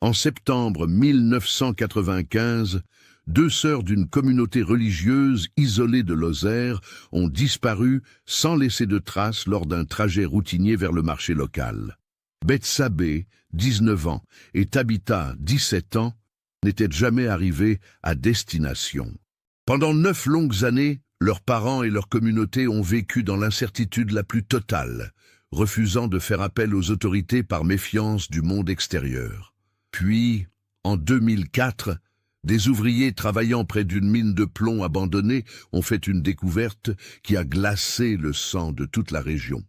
En septembre 1995, deux sœurs d'une communauté religieuse isolée de Lozère ont disparu sans laisser de traces lors d'un trajet routinier vers le marché local. Betsabé, 19 ans, et Tabitha, 17 ans, n'étaient jamais arrivées à destination. Pendant 9 longues années, leurs parents et leur communauté ont vécu dans l'incertitude la plus totale, refusant de faire appel aux autorités par méfiance du monde extérieur. Puis, en 2004, des ouvriers travaillant près d'une mine de plomb abandonnée ont fait une découverte qui a glacé le sang de toute la région.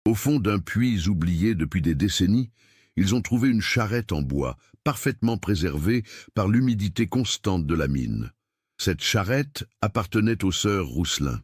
Au fond d'un puits oublié depuis des décennies, ils ont trouvé une charrette en bois, parfaitement préservée par l'humidité constante de la mine. Cette charrette appartenait aux sœurs Rousselin.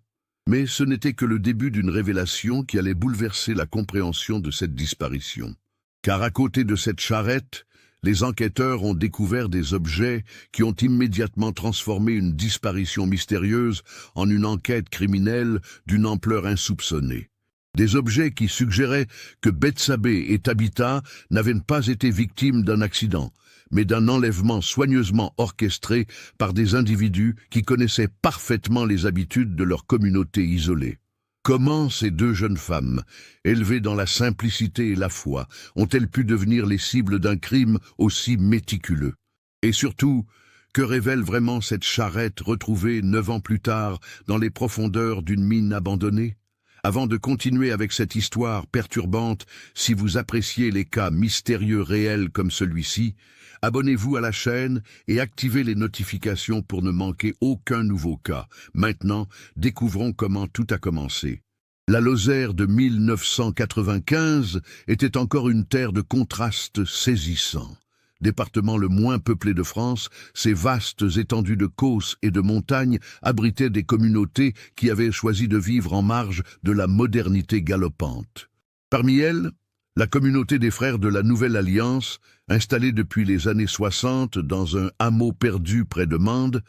Mais ce n'était que le début d'une révélation qui allait bouleverser la compréhension de cette disparition. Car à côté de cette charrette, les enquêteurs ont découvert des objets qui ont immédiatement transformé une disparition mystérieuse en une enquête criminelle d'une ampleur insoupçonnée. Des objets qui suggéraient que Betsabé et Tabitha n'avaient pas été victimes d'un accident, mais d'un enlèvement soigneusement orchestré par des individus qui connaissaient parfaitement les habitudes de leur communauté isolée. Comment ces deux jeunes femmes, élevées dans la simplicité et la foi, ont-elles pu devenir les cibles d'un crime aussi méticuleux? Et surtout, que révèle vraiment cette charrette retrouvée 9 ans plus tard dans les profondeurs d'une mine abandonnée? Avant de continuer avec cette histoire perturbante, si vous appréciez les cas mystérieux réels comme celui-ci, abonnez-vous à la chaîne et activez les notifications pour ne manquer aucun nouveau cas. Maintenant, découvrons comment tout a commencé. La Lozère de 1995 était encore une terre de contrastes saisissants. Département le moins peuplé de France, ces vastes étendues de causses et de montagnes abritaient des communautés qui avaient choisi de vivre en marge de la modernité galopante. Parmi elles, la communauté des frères de la Nouvelle Alliance, installée depuis les années 60 dans un hameau perdu près de Mende,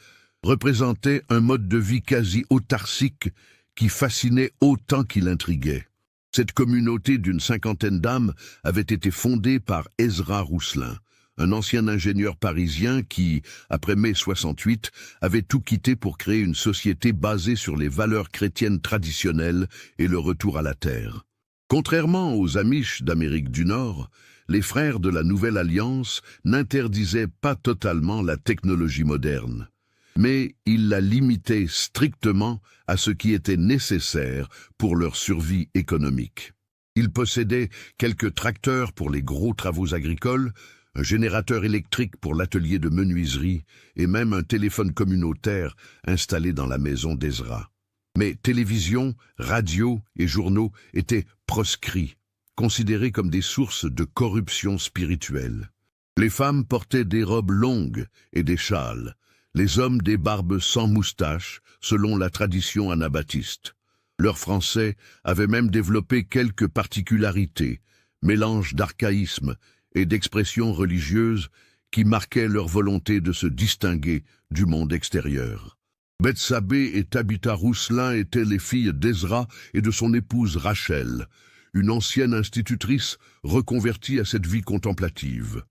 représentait un mode de vie quasi autarcique qui fascinait autant qu'il intriguait. Cette communauté d'une 50aine d'âmes avait été fondée par Ezra Rousselin, un ancien ingénieur parisien qui, après mai 68, avait tout quitté pour créer une société basée sur les valeurs chrétiennes traditionnelles et le retour à la terre. Contrairement aux Amish d'Amérique du Nord, les frères de la Nouvelle Alliance n'interdisaient pas totalement la technologie moderne, mais ils la limitaient strictement à ce qui était nécessaire pour leur survie économique. Ils possédaient quelques tracteurs pour les gros travaux agricoles, un générateur électrique pour l'atelier de menuiserie et même un téléphone communautaire installé dans la maison d'Ezra. Mais télévision, radio et journaux étaient proscrits, considérés comme des sources de corruption spirituelle. Les femmes portaient des robes longues et des châles, les hommes des barbes sans moustache, selon la tradition anabaptiste. Leurs Français avaient même développé quelques particularités, mélange d'archaïsme et d'expressions religieuses qui marquaient leur volonté de se distinguer du monde extérieur. Betsabé et Tabitha Rousselin étaient les filles d'Ezra et de son épouse Rachel, une ancienne institutrice reconvertie à cette vie contemplative.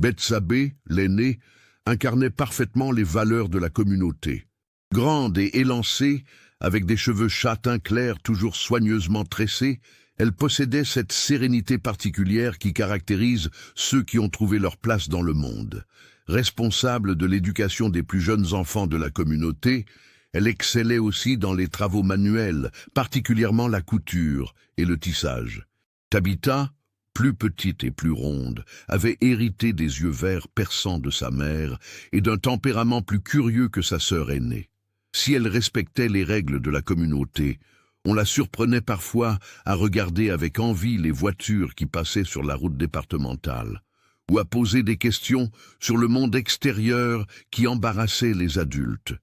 Betsabé, l'aînée, incarnait parfaitement les valeurs de la communauté. Grande et élancée, avec des cheveux châtains clairs toujours soigneusement tressés, elle possédait cette sérénité particulière qui caractérise ceux qui ont trouvé leur place dans le monde. Responsable de l'éducation des plus jeunes enfants de la communauté, elle excellait aussi dans les travaux manuels, particulièrement la couture et le tissage. Tabitha, plus petite et plus ronde, avait hérité des yeux verts perçants de sa mère et d'un tempérament plus curieux que sa sœur aînée. Si elle respectait les règles de la communauté, on la surprenait parfois à regarder avec envie les voitures qui passaient sur la route départementale, ou à poser des questions sur le monde extérieur qui embarrassait les adultes.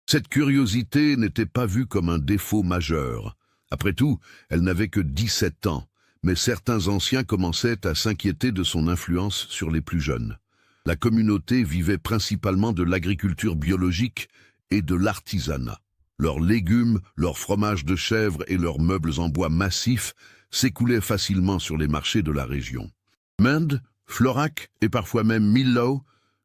Cette curiosité n'était pas vue comme un défaut majeur. Après tout, elle n'avait que 17 ans, mais certains anciens commençaient à s'inquiéter de son influence sur les plus jeunes. La communauté vivait principalement de l'agriculture biologique et de l'artisanat. Leurs légumes, leurs fromages de chèvre et leurs meubles en bois massifs s'écoulaient facilement sur les marchés de la région. Mende, Florac et parfois même Millau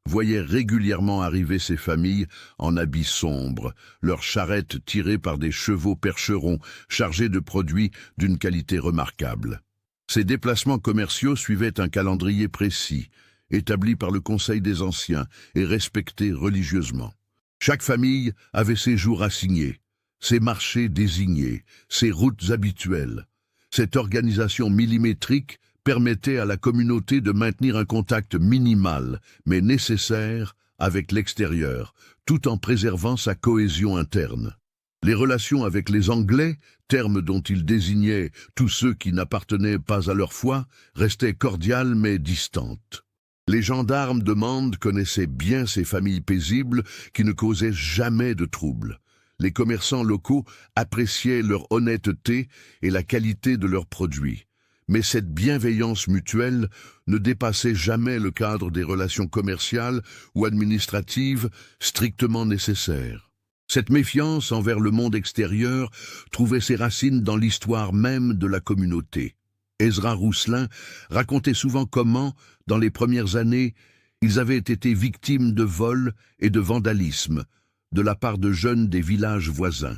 voyaient régulièrement arriver ces familles en habits sombres, leurs charrettes tirées par des chevaux percherons chargés de produits d'une qualité remarquable. Ces déplacements commerciaux suivaient un calendrier précis, établi par le Conseil des Anciens et respecté religieusement. Chaque famille avait ses jours assignés, ses marchés désignés, ses routes habituelles. Cette organisation millimétrique permettait à la communauté de maintenir un contact minimal, mais nécessaire, avec l'extérieur, tout en préservant sa cohésion interne. Les relations avec les Anglais, terme dont ils désignaient tous ceux qui n'appartenaient pas à leur foi, restaient cordiales mais distantes. Les gendarmes de Mende connaissaient bien ces familles paisibles qui ne causaient jamais de troubles. Les commerçants locaux appréciaient leur honnêteté et la qualité de leurs produits. Mais cette bienveillance mutuelle ne dépassait jamais le cadre des relations commerciales ou administratives strictement nécessaires. Cette méfiance envers le monde extérieur trouvait ses racines dans l'histoire même de la communauté. Ezra Rousselin racontait souvent comment, dans les premières années, ils avaient été victimes de vols et de vandalisme de la part de jeunes des villages voisins.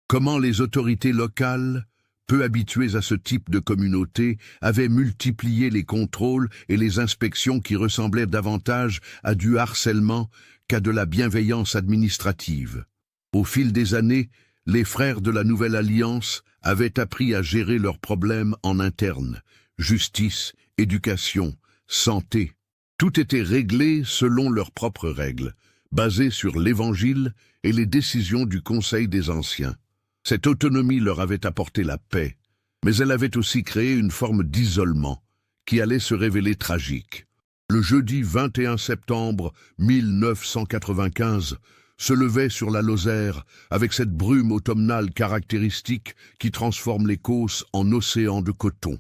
Comment les autorités locales, peu habituées à ce type de communauté, avaient multiplié les contrôles et les inspections qui ressemblaient davantage à du harcèlement qu'à de la bienveillance administrative. Au fil des années, les frères de la Nouvelle Alliance avaient appris à gérer leurs problèmes en interne, justice, éducation, santé. Tout était réglé selon leurs propres règles, basées sur l'Évangile et les décisions du Conseil des Anciens. Cette autonomie leur avait apporté la paix, mais elle avait aussi créé une forme d'isolement qui allait se révéler tragique. Le jeudi 21 septembre 1995 se levait sur la Lozère avec cette brume automnale caractéristique qui transforme les Causses en océan de coton.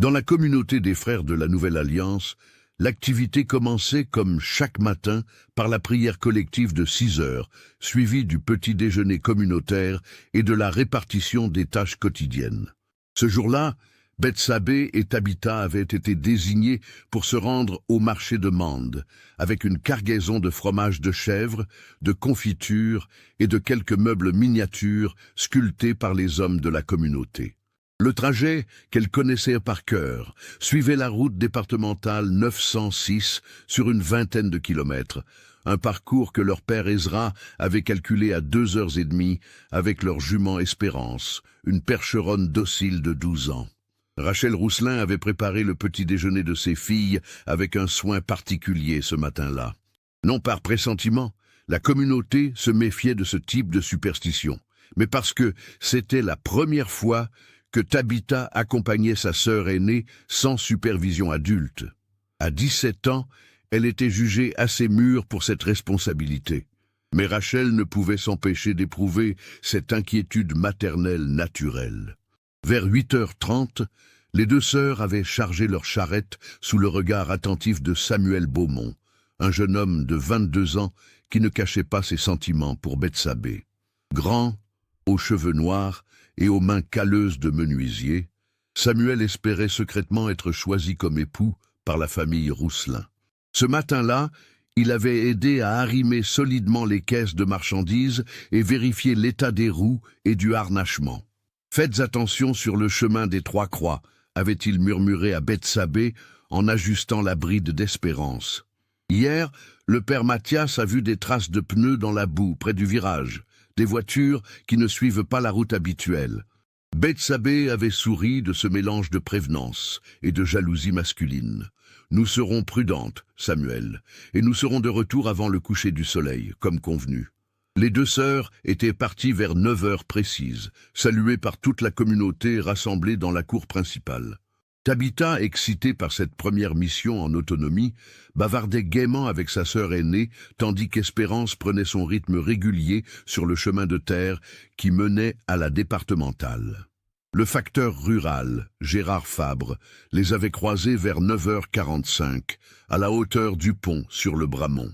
Dans la communauté des frères de la Nouvelle Alliance, l'activité commençait comme chaque matin par la prière collective de 6 heures, suivie du petit déjeuner communautaire et de la répartition des tâches quotidiennes. Ce jour-là, Bethsabée et Tabitha avaient été désignés pour se rendre au marché de Mende, avec une cargaison de fromage de chèvre, de confitures et de quelques meubles miniatures sculptés par les hommes de la communauté. Le trajet, qu'elle connaissait par cœur, suivait la route départementale 906 sur une vingtaine de kilomètres, un parcours que leur père Ezra avait calculé à 2h30 avec leur jument Espérance, une percheronne docile de 12 ans. Rachel Rousselin avait préparé le petit déjeuner de ses filles avec un soin particulier ce matin-là. Non par pressentiment, la communauté se méfiait de ce type de superstition, mais parce que c'était la première fois que Tabitha accompagnait sa sœur aînée sans supervision adulte. À 17 ans, elle était jugée assez mûre pour cette responsabilité. Mais Rachel ne pouvait s'empêcher d'éprouver cette inquiétude maternelle naturelle. Vers 8h30, les deux sœurs avaient chargé leur charrette sous le regard attentif de Samuel Beaumont, un jeune homme de 22 ans qui ne cachait pas ses sentiments pour Bethsabée. Grand, aux cheveux noirs et aux mains calleuses de menuisier, Samuel espérait secrètement être choisi comme époux par la famille Rousselin. Ce matin-là, il avait aidé à arrimer solidement les caisses de marchandises et vérifier l'état des roues et du harnachement. « Faites attention sur le chemin des Trois Croix », avait-il murmuré à Bethsabée en ajustant la bride d'Espérance. Hier, le père Mathias a vu des traces de pneus dans la boue près du virage, des voitures qui ne suivent pas la route habituelle. Bethsabée avait souri de ce mélange de prévenance et de jalousie masculine. « Nous serons prudentes, Samuel, et nous serons de retour avant le coucher du soleil, comme convenu. » Les deux sœurs étaient parties vers 9h précises, saluées par toute la communauté rassemblée dans la cour principale. Tabitha, excitée par cette première mission en autonomie, bavardait gaiement avec sa sœur aînée, tandis qu'Espérance prenait son rythme régulier sur le chemin de terre qui menait à la départementale. Le facteur rural, Gérard Fabre, les avait croisés vers 9h45, à la hauteur du pont sur le Bramont.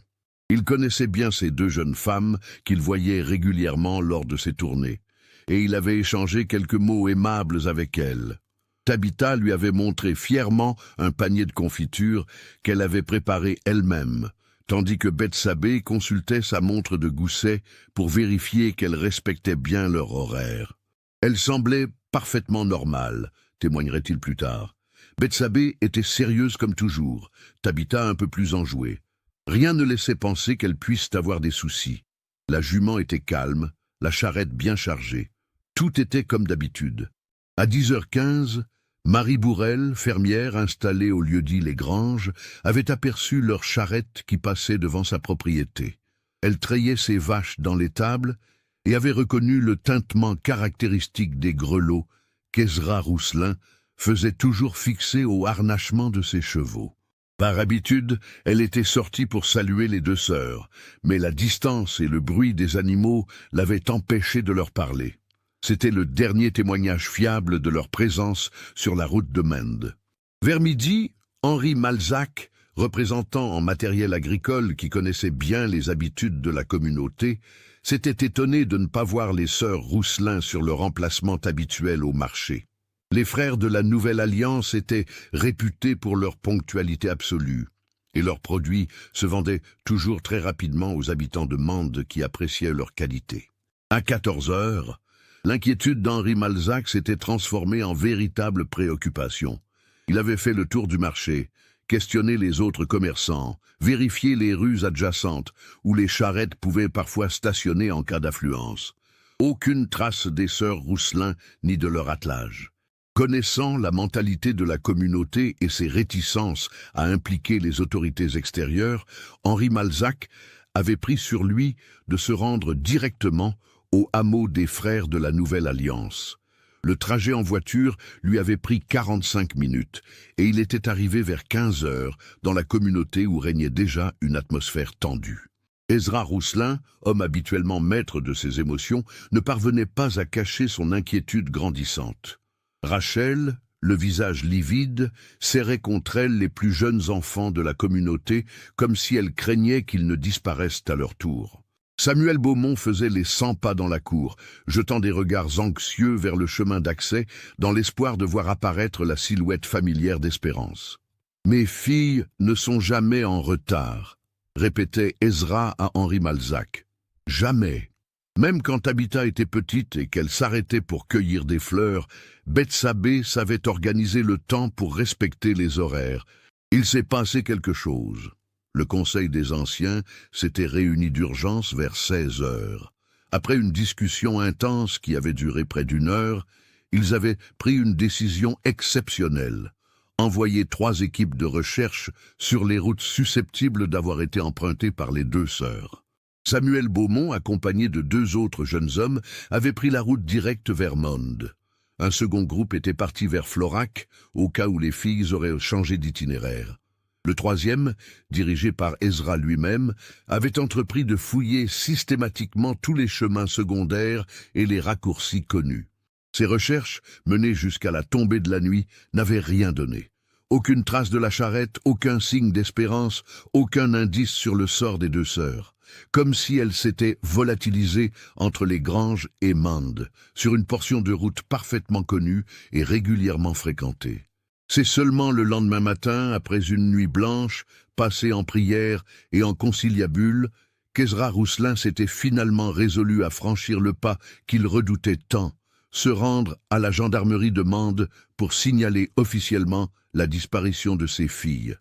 Il connaissait bien ces deux jeunes femmes qu'il voyait régulièrement lors de ses tournées, et il avait échangé quelques mots aimables avec elles. Tabitha lui avait montré fièrement un panier de confiture qu'elle avait préparé elle-même, tandis que Bethsabée consultait sa montre de gousset pour vérifier qu'elle respectait bien leur horaire. Elle semblait parfaitement normale, témoignerait-il plus tard. Bethsabée était sérieuse comme toujours, Tabitha un peu plus enjouée. Rien ne laissait penser qu'elle puisse avoir des soucis. La jument était calme, la charrette bien chargée. Tout était comme d'habitude. À 10h15, Marie Bourrel, fermière installée au lieu-dit Les Granges, avait aperçu leur charrette qui passait devant sa propriété. Elle trayait ses vaches dans l'étable et avait reconnu le tintement caractéristique des grelots qu'Ezra Rousselin faisait toujours fixer au harnachement de ses chevaux. Par habitude, elle était sortie pour saluer les deux sœurs, mais la distance et le bruit des animaux l'avaient empêchée de leur parler. C'était le dernier témoignage fiable de leur présence sur la route de Mende. Vers midi, Henri Malzac, représentant en matériel agricole qui connaissait bien les habitudes de la communauté, s'était étonné de ne pas voir les sœurs Rousselin sur leur emplacement habituel au marché. Les frères de la Nouvelle Alliance étaient réputés pour leur ponctualité absolue, et leurs produits se vendaient toujours très rapidement aux habitants de Mende qui appréciaient leur qualité. À 14h, l'inquiétude d'Henri Malzac s'était transformée en véritable préoccupation. Il avait fait le tour du marché, questionné les autres commerçants, vérifié les rues adjacentes où les charrettes pouvaient parfois stationner en cas d'affluence. Aucune trace des sœurs Rousselin ni de leur attelage. Connaissant la mentalité de la communauté et ses réticences à impliquer les autorités extérieures, Henri Malzac avait pris sur lui de se rendre directement au hameau des frères de la Nouvelle Alliance. Le trajet en voiture lui avait pris 45 minutes et il était arrivé vers 15h dans la communauté où régnait déjà une atmosphère tendue. Ezra Rousselin, homme habituellement maître de ses émotions, ne parvenait pas à cacher son inquiétude grandissante. Rachel, le visage livide, serrait contre elle les plus jeunes enfants de la communauté comme si elle craignait qu'ils ne disparaissent à leur tour. Samuel Beaumont faisait les 100 pas dans la cour, jetant des regards anxieux vers le chemin d'accès dans l'espoir de voir apparaître la silhouette familière d'Espérance. « Mes filles ne sont jamais en retard », répétait Ezra à Henri Malzac. « Jamais. » Même quand Tabitha était petite et qu'elle s'arrêtait pour cueillir des fleurs, Bethsabée savait organiser le temps pour respecter les horaires. Il s'est passé quelque chose. Le Conseil des Anciens s'était réuni d'urgence vers 16h. Après une discussion intense qui avait duré près d'une heure, ils avaient pris une décision exceptionnelle. Envoyer 3 équipes de recherche sur les routes susceptibles d'avoir été empruntées par les deux sœurs. Samuel Beaumont, accompagné de 2 autres jeunes hommes, avait pris la route directe vers Mende. Un second groupe était parti vers Florac, au cas où les filles auraient changé d'itinéraire. Le troisième, dirigé par Ezra lui-même, avait entrepris de fouiller systématiquement tous les chemins secondaires et les raccourcis connus. Ces recherches, menées jusqu'à la tombée de la nuit, n'avaient rien donné. Aucune trace de la charrette, aucun signe d'espérance, aucun indice sur le sort des deux sœurs. Comme si elles s'étaient volatilisées entre les Granges et Mende, sur une portion de route parfaitement connue et régulièrement fréquentée. C'est seulement le lendemain matin, après une nuit blanche, passée en prière et en conciliabule, qu'Ezra Rousselin s'était finalement résolu à franchir le pas qu'il redoutait tant, se rendre à la gendarmerie de Mende pour signaler officiellement la disparition de ses filles.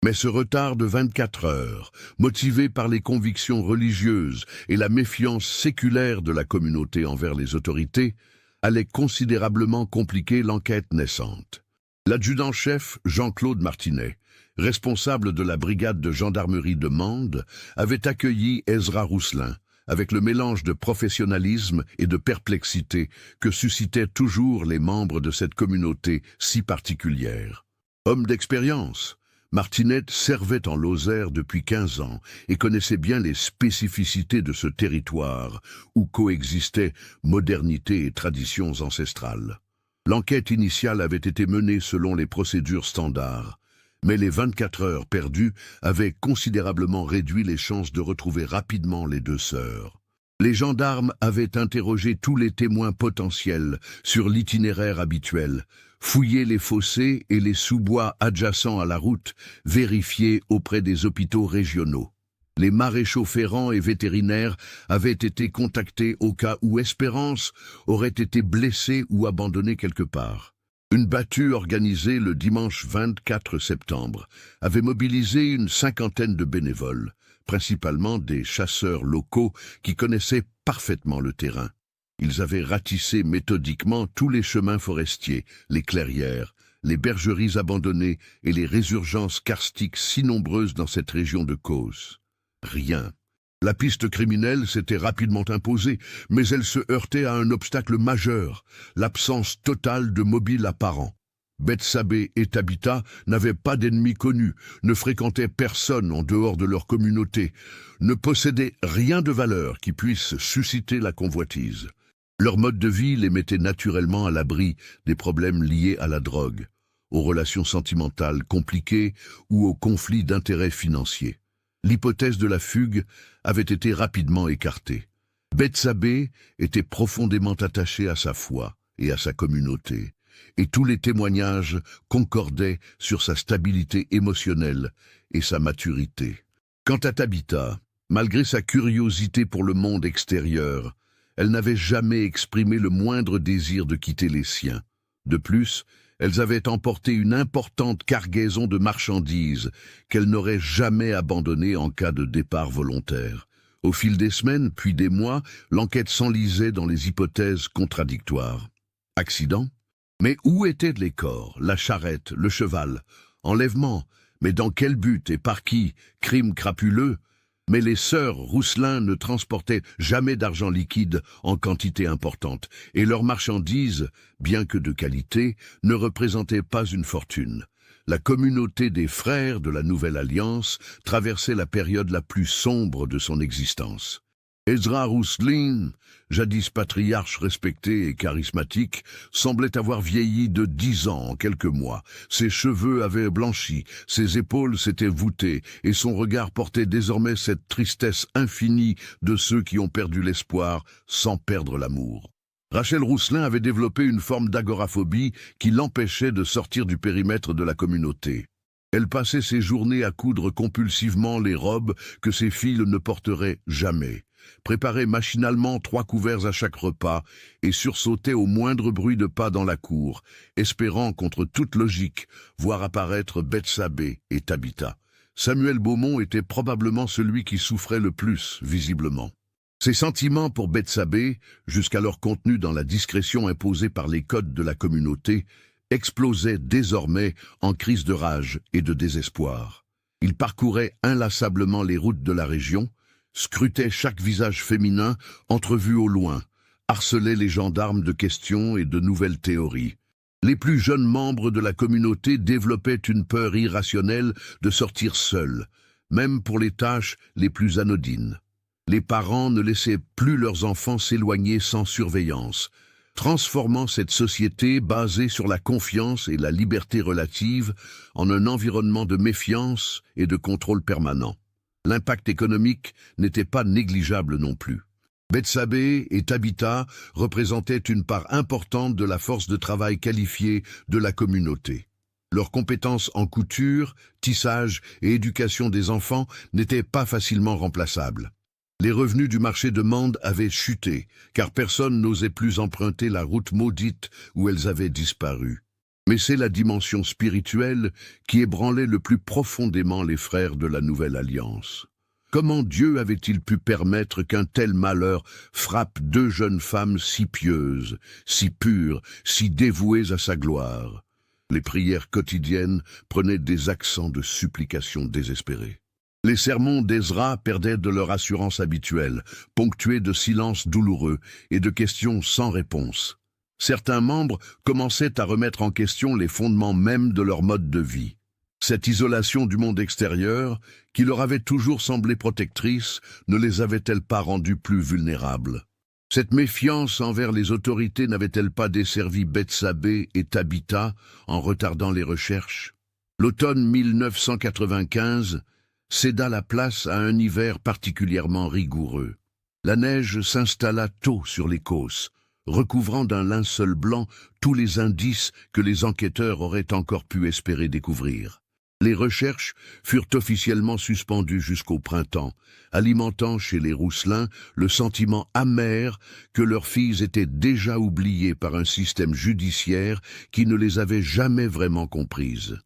Mais ce retard de 24 heures, motivé par les convictions religieuses et la méfiance séculaire de la communauté envers les autorités, allait considérablement compliquer l'enquête naissante. L'adjudant-chef Jean-Claude Martinet, responsable de la brigade de gendarmerie de Mende, avait accueilli Ezra Rousselin, avec le mélange de professionnalisme et de perplexité que suscitaient toujours les membres de cette communauté si particulière. Homme d'expérience, Martinet servait en Lozère depuis 15 ans et connaissait bien les spécificités de ce territoire où coexistaient modernité et traditions ancestrales. L'enquête initiale avait été menée selon les procédures standards, mais les 24 heures perdues avaient considérablement réduit les chances de retrouver rapidement les deux sœurs. Les gendarmes avaient interrogé tous les témoins potentiels sur l'itinéraire habituel, fouillé les fossés et les sous-bois adjacents à la route, vérifiés auprès des hôpitaux régionaux. Les maréchaux ferrants et vétérinaires avaient été contactés au cas où Espérance aurait été blessée ou abandonnée quelque part. Une battue organisée le dimanche 24 septembre avait mobilisé une cinquantaine de bénévoles, principalement des chasseurs locaux qui connaissaient parfaitement le terrain. Ils avaient ratissé méthodiquement tous les chemins forestiers, les clairières, les bergeries abandonnées et les résurgences karstiques si nombreuses dans cette région de Causse. Rien. La piste criminelle s'était rapidement imposée, mais elle se heurtait à un obstacle majeur, l'absence totale de mobiles apparents. Bethsabée et Tabitha n'avaient pas d'ennemis connus, ne fréquentaient personne en dehors de leur communauté, ne possédaient rien de valeur qui puisse susciter la convoitise. Leur mode de vie les mettait naturellement à l'abri des problèmes liés à la drogue, aux relations sentimentales compliquées ou aux conflits d'intérêts financiers. L'hypothèse de la fugue avait été rapidement écartée. Bethsabée était profondément attachée à sa foi et à sa communauté, et tous les témoignages concordaient sur sa stabilité émotionnelle et sa maturité. Quant à Tabitha, malgré sa curiosité pour le monde extérieur, elle n'avait jamais exprimé le moindre désir de quitter les siens. De plus, elles avaient emporté une importante cargaison de marchandises qu'elles n'auraient jamais abandonnée en cas de départ volontaire. Au fil des semaines, puis des mois, l'enquête s'enlisait dans les hypothèses contradictoires. Accident? Mais où étaient les corps, la charrette, le cheval? Enlèvement? Mais dans quel but et par qui? Crime crapuleux? Mais les sœurs Rousselin ne transportaient jamais d'argent liquide en quantité importante, et leurs marchandises, bien que de qualité, ne représentaient pas une fortune. La communauté des frères de la Nouvelle Alliance traversait la période la plus sombre de son existence. Ezra Rousselin, jadis patriarche respecté et charismatique, semblait avoir vieilli de 10 ans en quelques mois. Ses cheveux avaient blanchi, ses épaules s'étaient voûtées, et son regard portait désormais cette tristesse infinie de ceux qui ont perdu l'espoir sans perdre l'amour. Rachel Rousselin avait développé une forme d'agoraphobie qui l'empêchait de sortir du périmètre de la communauté. Elle passait ses journées à coudre compulsivement les robes que ses filles ne porteraient jamais, préparait machinalement 3 couverts à chaque repas et sursautait au moindre bruit de pas dans la cour, espérant contre toute logique voir apparaître Bethsabée et Tabitha. Samuel Beaumont était probablement celui qui souffrait le plus, visiblement. Ses sentiments pour Bethsabée, jusqu'alors contenus dans la discrétion imposée par les codes de la communauté, explosaient désormais en crise de rage et de désespoir. Il parcourait inlassablement les routes de la région, scrutait chaque visage féminin entrevu au loin, harcelait les gendarmes de questions et de nouvelles théories. Les plus jeunes membres de la communauté développaient une peur irrationnelle de sortir seuls, même pour les tâches les plus anodines. Les parents ne laissaient plus leurs enfants s'éloigner sans surveillance, transformant cette société basée sur la confiance et la liberté relative en un environnement de méfiance et de contrôle permanent. L'impact économique n'était pas négligeable non plus. Bethsabée et Tabitha représentaient une part importante de la force de travail qualifiée de la communauté. Leurs compétences en couture, tissage et éducation des enfants n'étaient pas facilement remplaçables. Les revenus du marché de Mende avaient chuté, car personne n'osait plus emprunter la route maudite où elles avaient disparu. Mais c'est la dimension spirituelle qui ébranlait le plus profondément les frères de la Nouvelle Alliance. Comment Dieu avait-il pu permettre qu'un tel malheur frappe 2 jeunes femmes si pieuses, si pures, si dévouées à sa gloire? Les prières quotidiennes prenaient des accents de supplication désespérée. Les sermons d'Ezra perdaient de leur assurance habituelle, ponctués de silences douloureux et de questions sans réponse. Certains membres commençaient à remettre en question les fondements mêmes de leur mode de vie. Cette isolation du monde extérieur, qui leur avait toujours semblé protectrice, ne les avait-elle pas rendus plus vulnérables? Cette méfiance envers les autorités n'avait-elle pas desservi Bethsabée et Tabitha en retardant les recherches? L'automne 1995 céda la place à un hiver particulièrement rigoureux. La neige s'installa tôt sur les causses, recouvrant d'un linceul blanc tous les indices que les enquêteurs auraient encore pu espérer découvrir. Les recherches furent officiellement suspendues jusqu'au printemps, alimentant chez les Rousselin le sentiment amer que leurs filles étaient déjà oubliées par un système judiciaire qui ne les avait jamais vraiment comprises.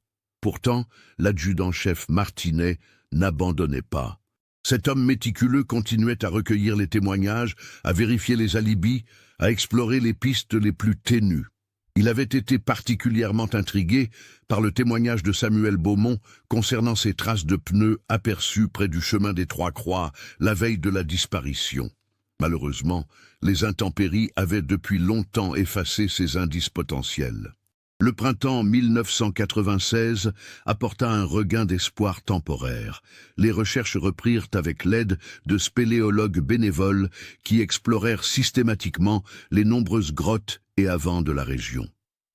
Pourtant, l'adjudant-chef Martinet n'abandonnait pas. Cet homme méticuleux continuait à recueillir les témoignages, à vérifier les alibis, à explorer les pistes les plus ténues. Il avait été particulièrement intrigué par le témoignage de Samuel Beaumont concernant ces traces de pneus aperçues près du chemin des Trois-Croix la veille de la disparition. Malheureusement, les intempéries avaient depuis longtemps effacé ces indices potentiels. Le printemps 1996 apporta un regain d'espoir temporaire. Les recherches reprirent avec l'aide de spéléologues bénévoles qui explorèrent systématiquement les nombreuses grottes et avens de la région.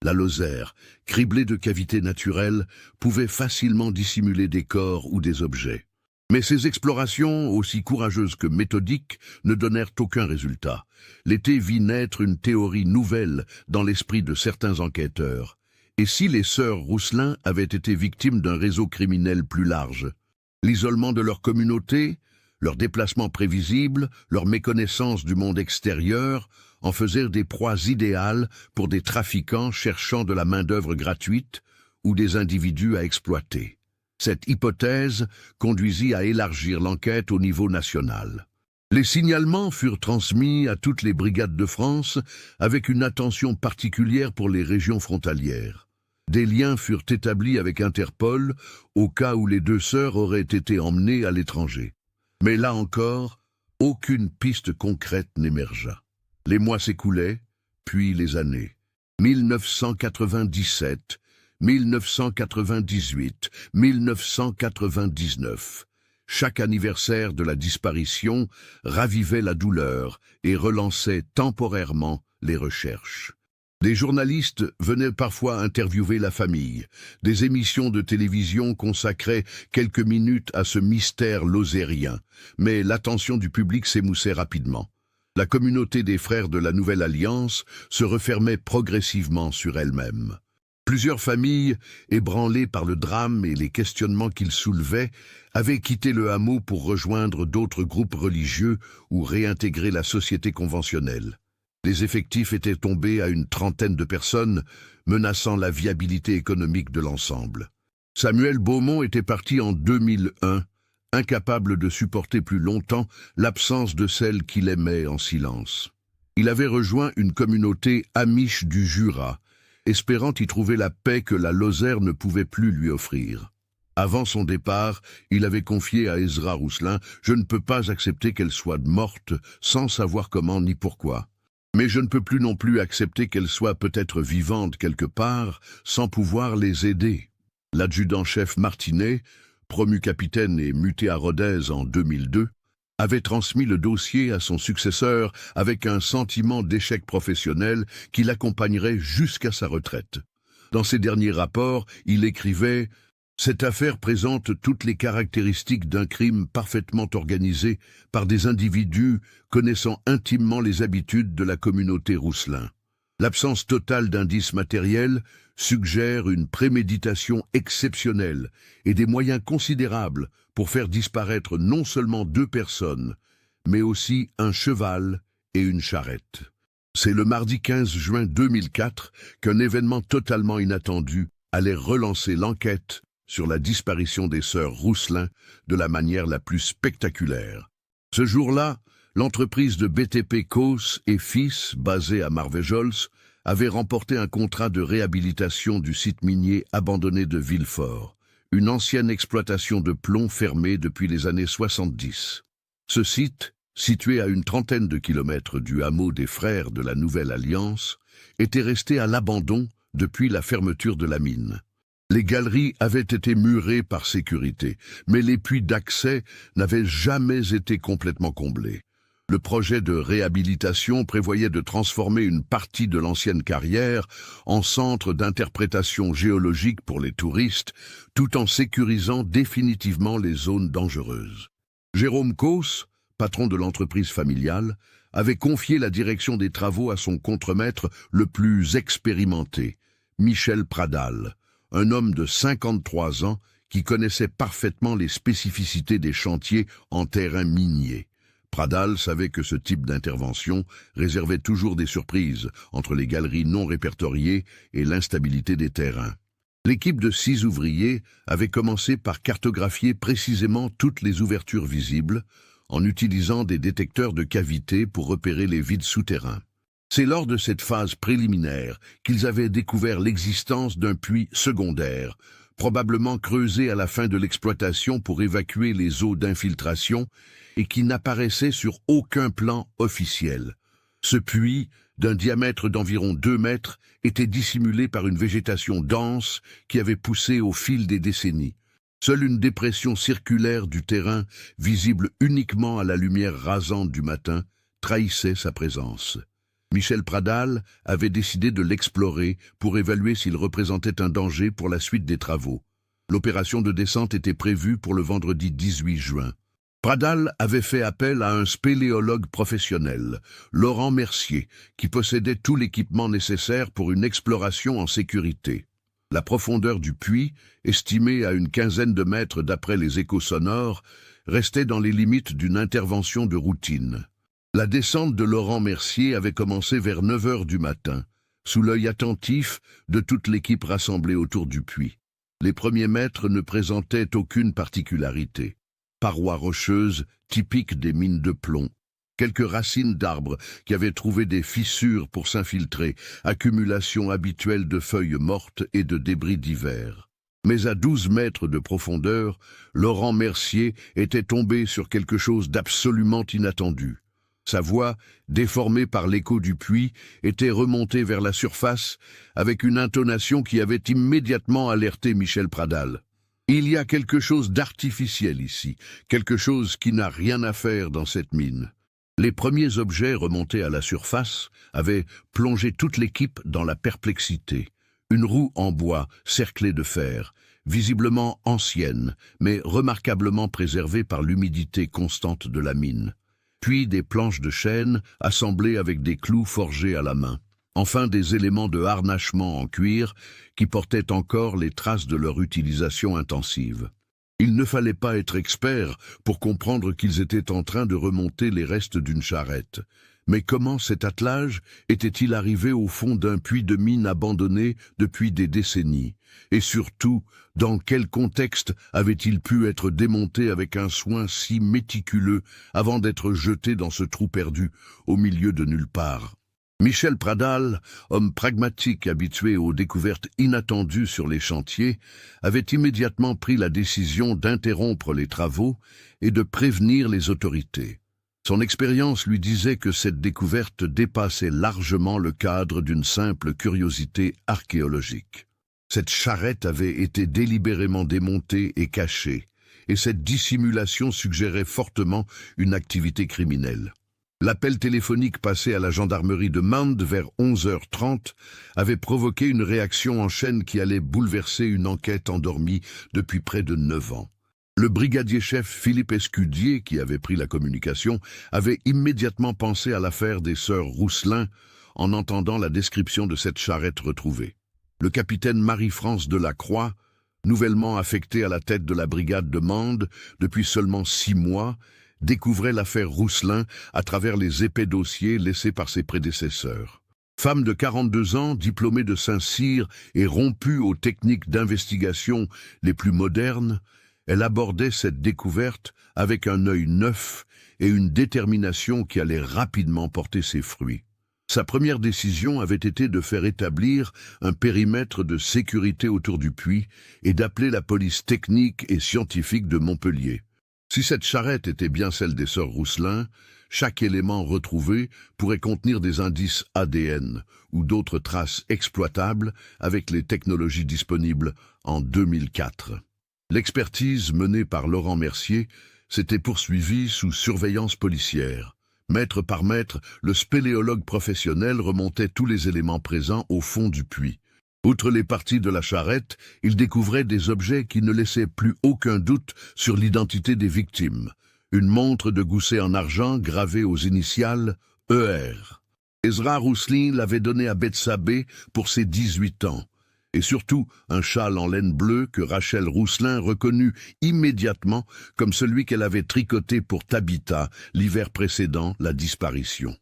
La Lozère, criblée de cavités naturelles, pouvait facilement dissimuler des corps ou des objets. Mais ces explorations, aussi courageuses que méthodiques, ne donnèrent aucun résultat. L'été vit naître une théorie nouvelle dans l'esprit de certains enquêteurs. Et si les sœurs Rousselin avaient été victimes d'un réseau criminel plus large? L'isolement de leur communauté, leur déplacement prévisible, leur méconnaissance du monde extérieur en faisaient des proies idéales pour des trafiquants cherchant de la main-d'œuvre gratuite ou des individus à exploiter. Cette hypothèse conduisit à élargir l'enquête au niveau national. Les signalements furent transmis à toutes les brigades de France avec une attention particulière pour les régions frontalières. Des liens furent établis avec Interpol au cas où les deux sœurs auraient été emmenées à l'étranger. Mais là encore, aucune piste concrète n'émergea. Les mois s'écoulaient, puis les années. 1997, 1998, 1999. Chaque anniversaire de la disparition ravivait la douleur et relançait temporairement les recherches. Des journalistes venaient parfois interviewer la famille. Des émissions de télévision consacraient quelques minutes à ce mystère lozérien, mais l'attention du public s'émoussait rapidement. La communauté des frères de la Nouvelle Alliance se refermait progressivement sur elle-même. Plusieurs familles, ébranlées par le drame et les questionnements qu'il soulevait, avaient quitté le hameau pour rejoindre d'autres groupes religieux ou réintégrer la société conventionnelle. Les effectifs étaient tombés à une trentaine de personnes, menaçant la viabilité économique de l'ensemble. Samuel Beaumont était parti en 2001, incapable de supporter plus longtemps l'absence de celle qu'il aimait en silence. Il avait rejoint une communauté amiche du Jura, espérant y trouver la paix que la Lozère ne pouvait plus lui offrir. Avant son départ, il avait confié à Ezra Rousselin « Je ne peux pas accepter qu'elle soit morte sans savoir comment ni pourquoi. Mais je ne peux plus non plus accepter qu'elle soit peut-être vivante quelque part sans pouvoir les aider. » L'adjudant-chef Martinet, promu capitaine et muté à Rodez en 2002, avait transmis le dossier à son successeur avec un sentiment d'échec professionnel qui l'accompagnerait jusqu'à sa retraite. Dans ses derniers rapports, il écrivait « Cette affaire présente toutes les caractéristiques d'un crime parfaitement organisé par des individus connaissant intimement les habitudes de la communauté Rousselin. L'absence totale d'indices matériels suggère une préméditation exceptionnelle et des moyens considérables pour faire disparaître non seulement 2 personnes, mais aussi un cheval et une charrette. » C'est le mardi 15 juin 2004 qu'un événement totalement inattendu allait relancer l'enquête sur la disparition des sœurs Rousselin de la manière la plus spectaculaire. Ce jour-là, l'entreprise de BTP Cos et Fils, basée à Marvejols, avait remporté un contrat de réhabilitation du site minier abandonné de Villefort, une ancienne exploitation de plomb fermée depuis les années 70. Ce site, situé à une trentaine de kilomètres du hameau des Frères de la Nouvelle Alliance, était resté à l'abandon depuis la fermeture de la mine. Les galeries avaient été murées par sécurité, mais les puits d'accès n'avaient jamais été complètement comblés. Le projet de réhabilitation prévoyait de transformer une partie de l'ancienne carrière en centre d'interprétation géologique pour les touristes, tout en sécurisant définitivement les zones dangereuses. Jérôme Cos, patron de l'entreprise familiale, avait confié la direction des travaux à son contremaître le plus expérimenté, Michel Pradal, un homme de 53 ans qui connaissait parfaitement les spécificités des chantiers en terrain minier. Pradal savait que ce type d'intervention réservait toujours des surprises entre les galeries non répertoriées et l'instabilité des terrains. L'équipe de 6 ouvriers avait commencé par cartographier précisément toutes les ouvertures visibles, en utilisant des détecteurs de cavités pour repérer les vides souterrains. C'est lors de cette phase préliminaire qu'ils avaient découvert l'existence d'un puits secondaire, probablement creusé à la fin de l'exploitation pour évacuer les eaux d'infiltration et qui n'apparaissait sur aucun plan officiel. Ce puits, d'un diamètre d'environ 2 mètres, était dissimulé par une végétation dense qui avait poussé au fil des décennies. Seule une dépression circulaire du terrain, visible uniquement à la lumière rasante du matin, trahissait sa présence. Michel Pradal avait décidé de l'explorer pour évaluer s'il représentait un danger pour la suite des travaux. L'opération de descente était prévue pour le vendredi 18 juin. Pradal avait fait appel à un spéléologue professionnel, Laurent Mercier, qui possédait tout l'équipement nécessaire pour une exploration en sécurité. La profondeur du puits, estimée à une quinzaine de mètres d'après les échos sonores, restait dans les limites d'une intervention de routine. La descente de Laurent Mercier avait commencé vers 9 heures du matin, sous l'œil attentif de toute l'équipe rassemblée autour du puits. Les premiers mètres ne présentaient aucune particularité. Parois rocheuses typiques des mines de plomb, quelques racines d'arbres qui avaient trouvé des fissures pour s'infiltrer, accumulation habituelle de feuilles mortes et de débris divers. Mais à 12 mètres de profondeur, Laurent Mercier était tombé sur quelque chose d'absolument inattendu. Sa voix, déformée par l'écho du puits, était remontée vers la surface avec une intonation qui avait immédiatement alerté Michel Pradal. Il y a quelque chose d'artificiel ici, quelque chose qui n'a rien à faire dans cette mine. Les premiers objets remontés à la surface avaient plongé toute l'équipe dans la perplexité. Une roue en bois cerclée de fer, visiblement ancienne, mais remarquablement préservée par l'humidité constante de la mine. Puis des planches de chêne assemblées avec des clous forgés à la main. Enfin des éléments de harnachement en cuir qui portaient encore les traces de leur utilisation intensive. Il ne fallait pas être expert pour comprendre qu'ils étaient en train de remonter les restes d'une charrette. Mais comment cet attelage était-il arrivé au fond d'un puits de mine abandonné depuis des décennies? Et surtout, dans quel contexte avait-il pu être démonté avec un soin si méticuleux avant d'être jeté dans ce trou perdu, au milieu de nulle part? Michel Pradal, homme pragmatique habitué aux découvertes inattendues sur les chantiers, avait immédiatement pris la décision d'interrompre les travaux et de prévenir les autorités. Son expérience lui disait que cette découverte dépassait largement le cadre d'une simple curiosité archéologique. Cette charrette avait été délibérément démontée et cachée, et cette dissimulation suggérait fortement une activité criminelle. L'appel téléphonique passé à la gendarmerie de Mende vers 11h30 avait provoqué une réaction en chaîne qui allait bouleverser une enquête endormie depuis près de 9 ans. Le brigadier-chef Philippe Escudier, qui avait pris la communication, avait immédiatement pensé à l'affaire des sœurs Rousselin en entendant la description de cette charrette retrouvée. Le capitaine Marie-France Delacroix, nouvellement affecté à la tête de la brigade de Mende depuis seulement 6 mois, découvrait l'affaire Rousselin à travers les épais dossiers laissés par ses prédécesseurs. Femme de 42 ans, diplômée de Saint-Cyr et rompue aux techniques d'investigation les plus modernes, elle abordait cette découverte avec un œil neuf et une détermination qui allait rapidement porter ses fruits. Sa première décision avait été de faire établir un périmètre de sécurité autour du puits et d'appeler la police technique et scientifique de Montpellier. Si cette charrette était bien celle des sœurs Rousselin, chaque élément retrouvé pourrait contenir des indices ADN ou d'autres traces exploitables avec les technologies disponibles en 2004. L'expertise menée par Laurent Mercier s'était poursuivie sous surveillance policière. Mètre par mètre, le spéléologue professionnel remontait tous les éléments présents au fond du puits. Outre les parties de la charrette, il découvrait des objets qui ne laissaient plus aucun doute sur l'identité des victimes. une montre de gousset en argent gravée aux initiales ER. Ezra Rousselin l'avait donnée à Bethsabée pour ses 18 ans. Et surtout un châle en laine bleue que Rachel Rousselin reconnut immédiatement comme celui qu'elle avait tricoté pour Tabitha l'hiver précédant la disparition.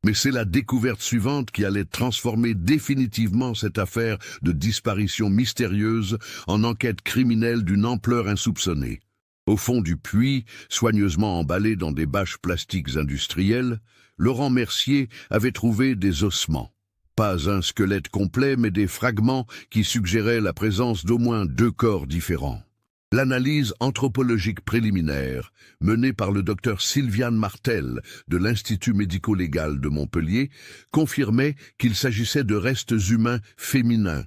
Mais c'est la découverte suivante qui allait transformer définitivement cette affaire de disparition mystérieuse en enquête criminelle d'une ampleur insoupçonnée. Au fond du puits, soigneusement emballé dans des bâches plastiques industrielles, Laurent Mercier avait trouvé des ossements. Pas un squelette complet, mais des fragments qui suggéraient la présence d'au moins 2 corps différents. L'analyse anthropologique préliminaire, menée par le docteur Sylviane Martel de l'Institut médico-légal de Montpellier, confirmait qu'il s'agissait de restes humains féminins,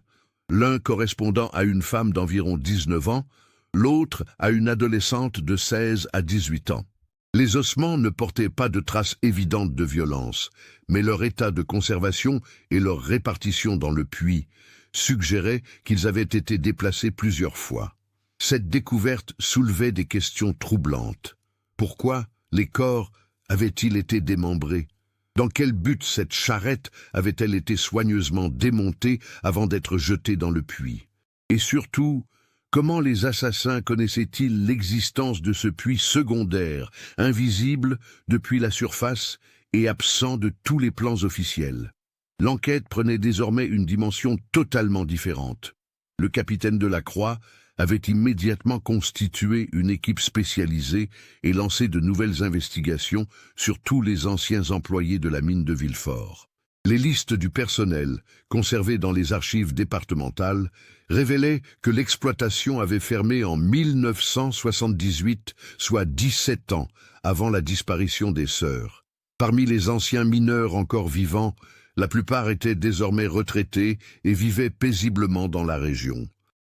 l'un correspondant à une femme d'environ 19 ans, l'autre à une adolescente de 16 à 18 ans. Les ossements ne portaient pas de traces évidentes de violence, mais leur état de conservation et leur répartition dans le puits suggéraient qu'ils avaient été déplacés plusieurs fois. Cette découverte soulevait des questions troublantes. Pourquoi les corps avaient-ils été démembrés? Dans quel but cette charrette avait-elle été soigneusement démontée avant d'être jetée dans le puits? Et surtout, comment les assassins connaissaient-ils l'existence de ce puits secondaire, invisible depuis la surface et absent de tous les plans officiels? L'enquête prenait désormais une dimension totalement différente. Le capitaine Delacroix avait immédiatement constitué une équipe spécialisée et lancé de nouvelles investigations sur tous les anciens employés de la mine de Villefort. Les listes du personnel, conservées dans les archives départementales, révélaient que l'exploitation avait fermé en 1978, soit 17 ans avant la disparition des sœurs. Parmi les anciens mineurs encore vivants, la plupart étaient désormais retraités et vivaient paisiblement dans la région.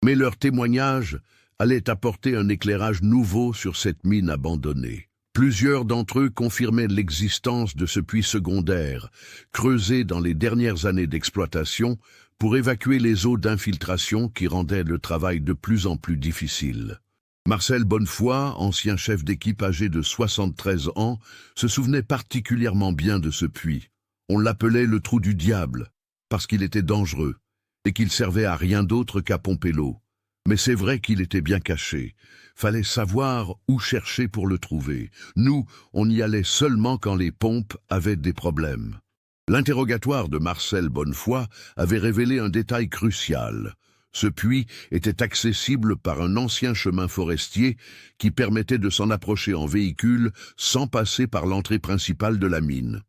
Mais leur témoignage allait apporter un éclairage nouveau sur cette mine abandonnée. Plusieurs d'entre eux confirmaient l'existence de ce puits secondaire, creusé dans les dernières années d'exploitation pour évacuer les eaux d'infiltration qui rendaient le travail de plus en plus difficile. Marcel Bonnefoy, ancien chef d'équipe âgé de 73 ans, se souvenait particulièrement bien de ce puits. On l'appelait le trou du diable, parce qu'il était dangereux, et qu'il servait à rien d'autre qu'à pomper l'eau. Mais c'est vrai qu'il était bien caché. Fallait savoir où chercher pour le trouver. Nous, on y allait seulement quand les pompes avaient des problèmes. L'interrogatoire de Marcel Bonnefoy avait révélé un détail crucial. Ce puits était accessible par un ancien chemin forestier qui permettait de s'en approcher en véhicule sans passer par l'entrée principale de la mine.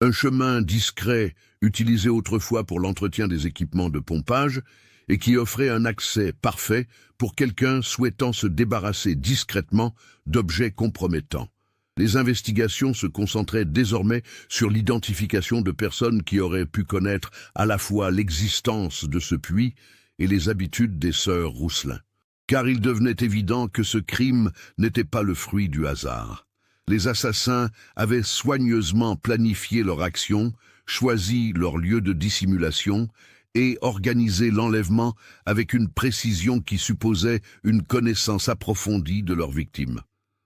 Un chemin discret, utilisé autrefois pour l'entretien des équipements de pompage, et qui offrait un accès parfait pour quelqu'un souhaitant se débarrasser discrètement d'objets compromettants. Les investigations se concentraient désormais sur l'identification de personnes qui auraient pu connaître à la fois l'existence de ce puits et les habitudes des sœurs Rousselin. Car il devenait évident que ce crime n'était pas le fruit du hasard. Les assassins avaient soigneusement planifié leur action, choisi leur lieu de dissimulation et organisé l'enlèvement avec une précision qui supposait une connaissance approfondie de leurs victimes.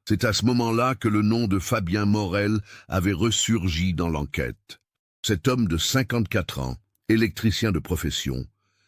C'est à ce moment-là que le nom de Fabien Morel avait ressurgi dans l'enquête. Cet homme de 54 ans, électricien de profession,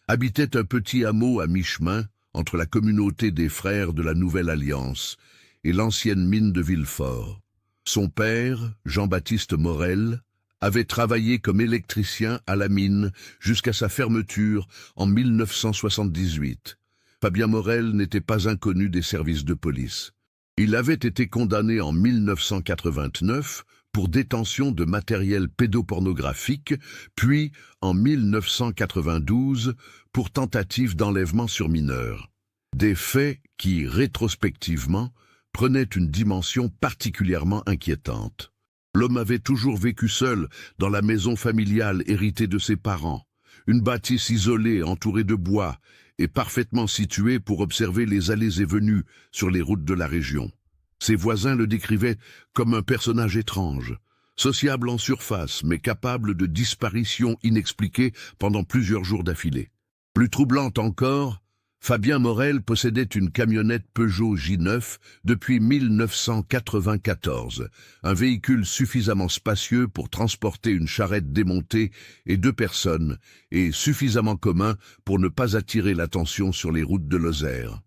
habitait un petit hameau à mi-chemin entre la communauté des frères de la Nouvelle Alliance et l'ancienne mine de Villefort. Son père, Jean-Baptiste Morel, avait travaillé comme électricien à la mine jusqu'à sa fermeture en 1978. Fabien Morel n'était pas inconnu des services de police. Il avait été condamné en 1989 pour détention de matériel pédopornographique, puis en 1992 pour tentative d'enlèvement sur mineur. Des faits qui, rétrospectivement, prenaient une dimension particulièrement inquiétante. L'homme avait toujours vécu seul dans la maison familiale héritée de ses parents, une bâtisse isolée entourée de bois et parfaitement située pour observer les allées et venues sur les routes de la région. Ses voisins le décrivaient comme un personnage étrange, sociable en surface mais capable de disparitions inexpliquées pendant plusieurs jours d'affilée. Plus troublante encore, Fabien Morel possédait une camionnette Peugeot J9 depuis 1994, un véhicule suffisamment spacieux pour transporter une charrette démontée et 2 personnes, et suffisamment commun pour ne pas attirer l'attention sur les routes de Lozère.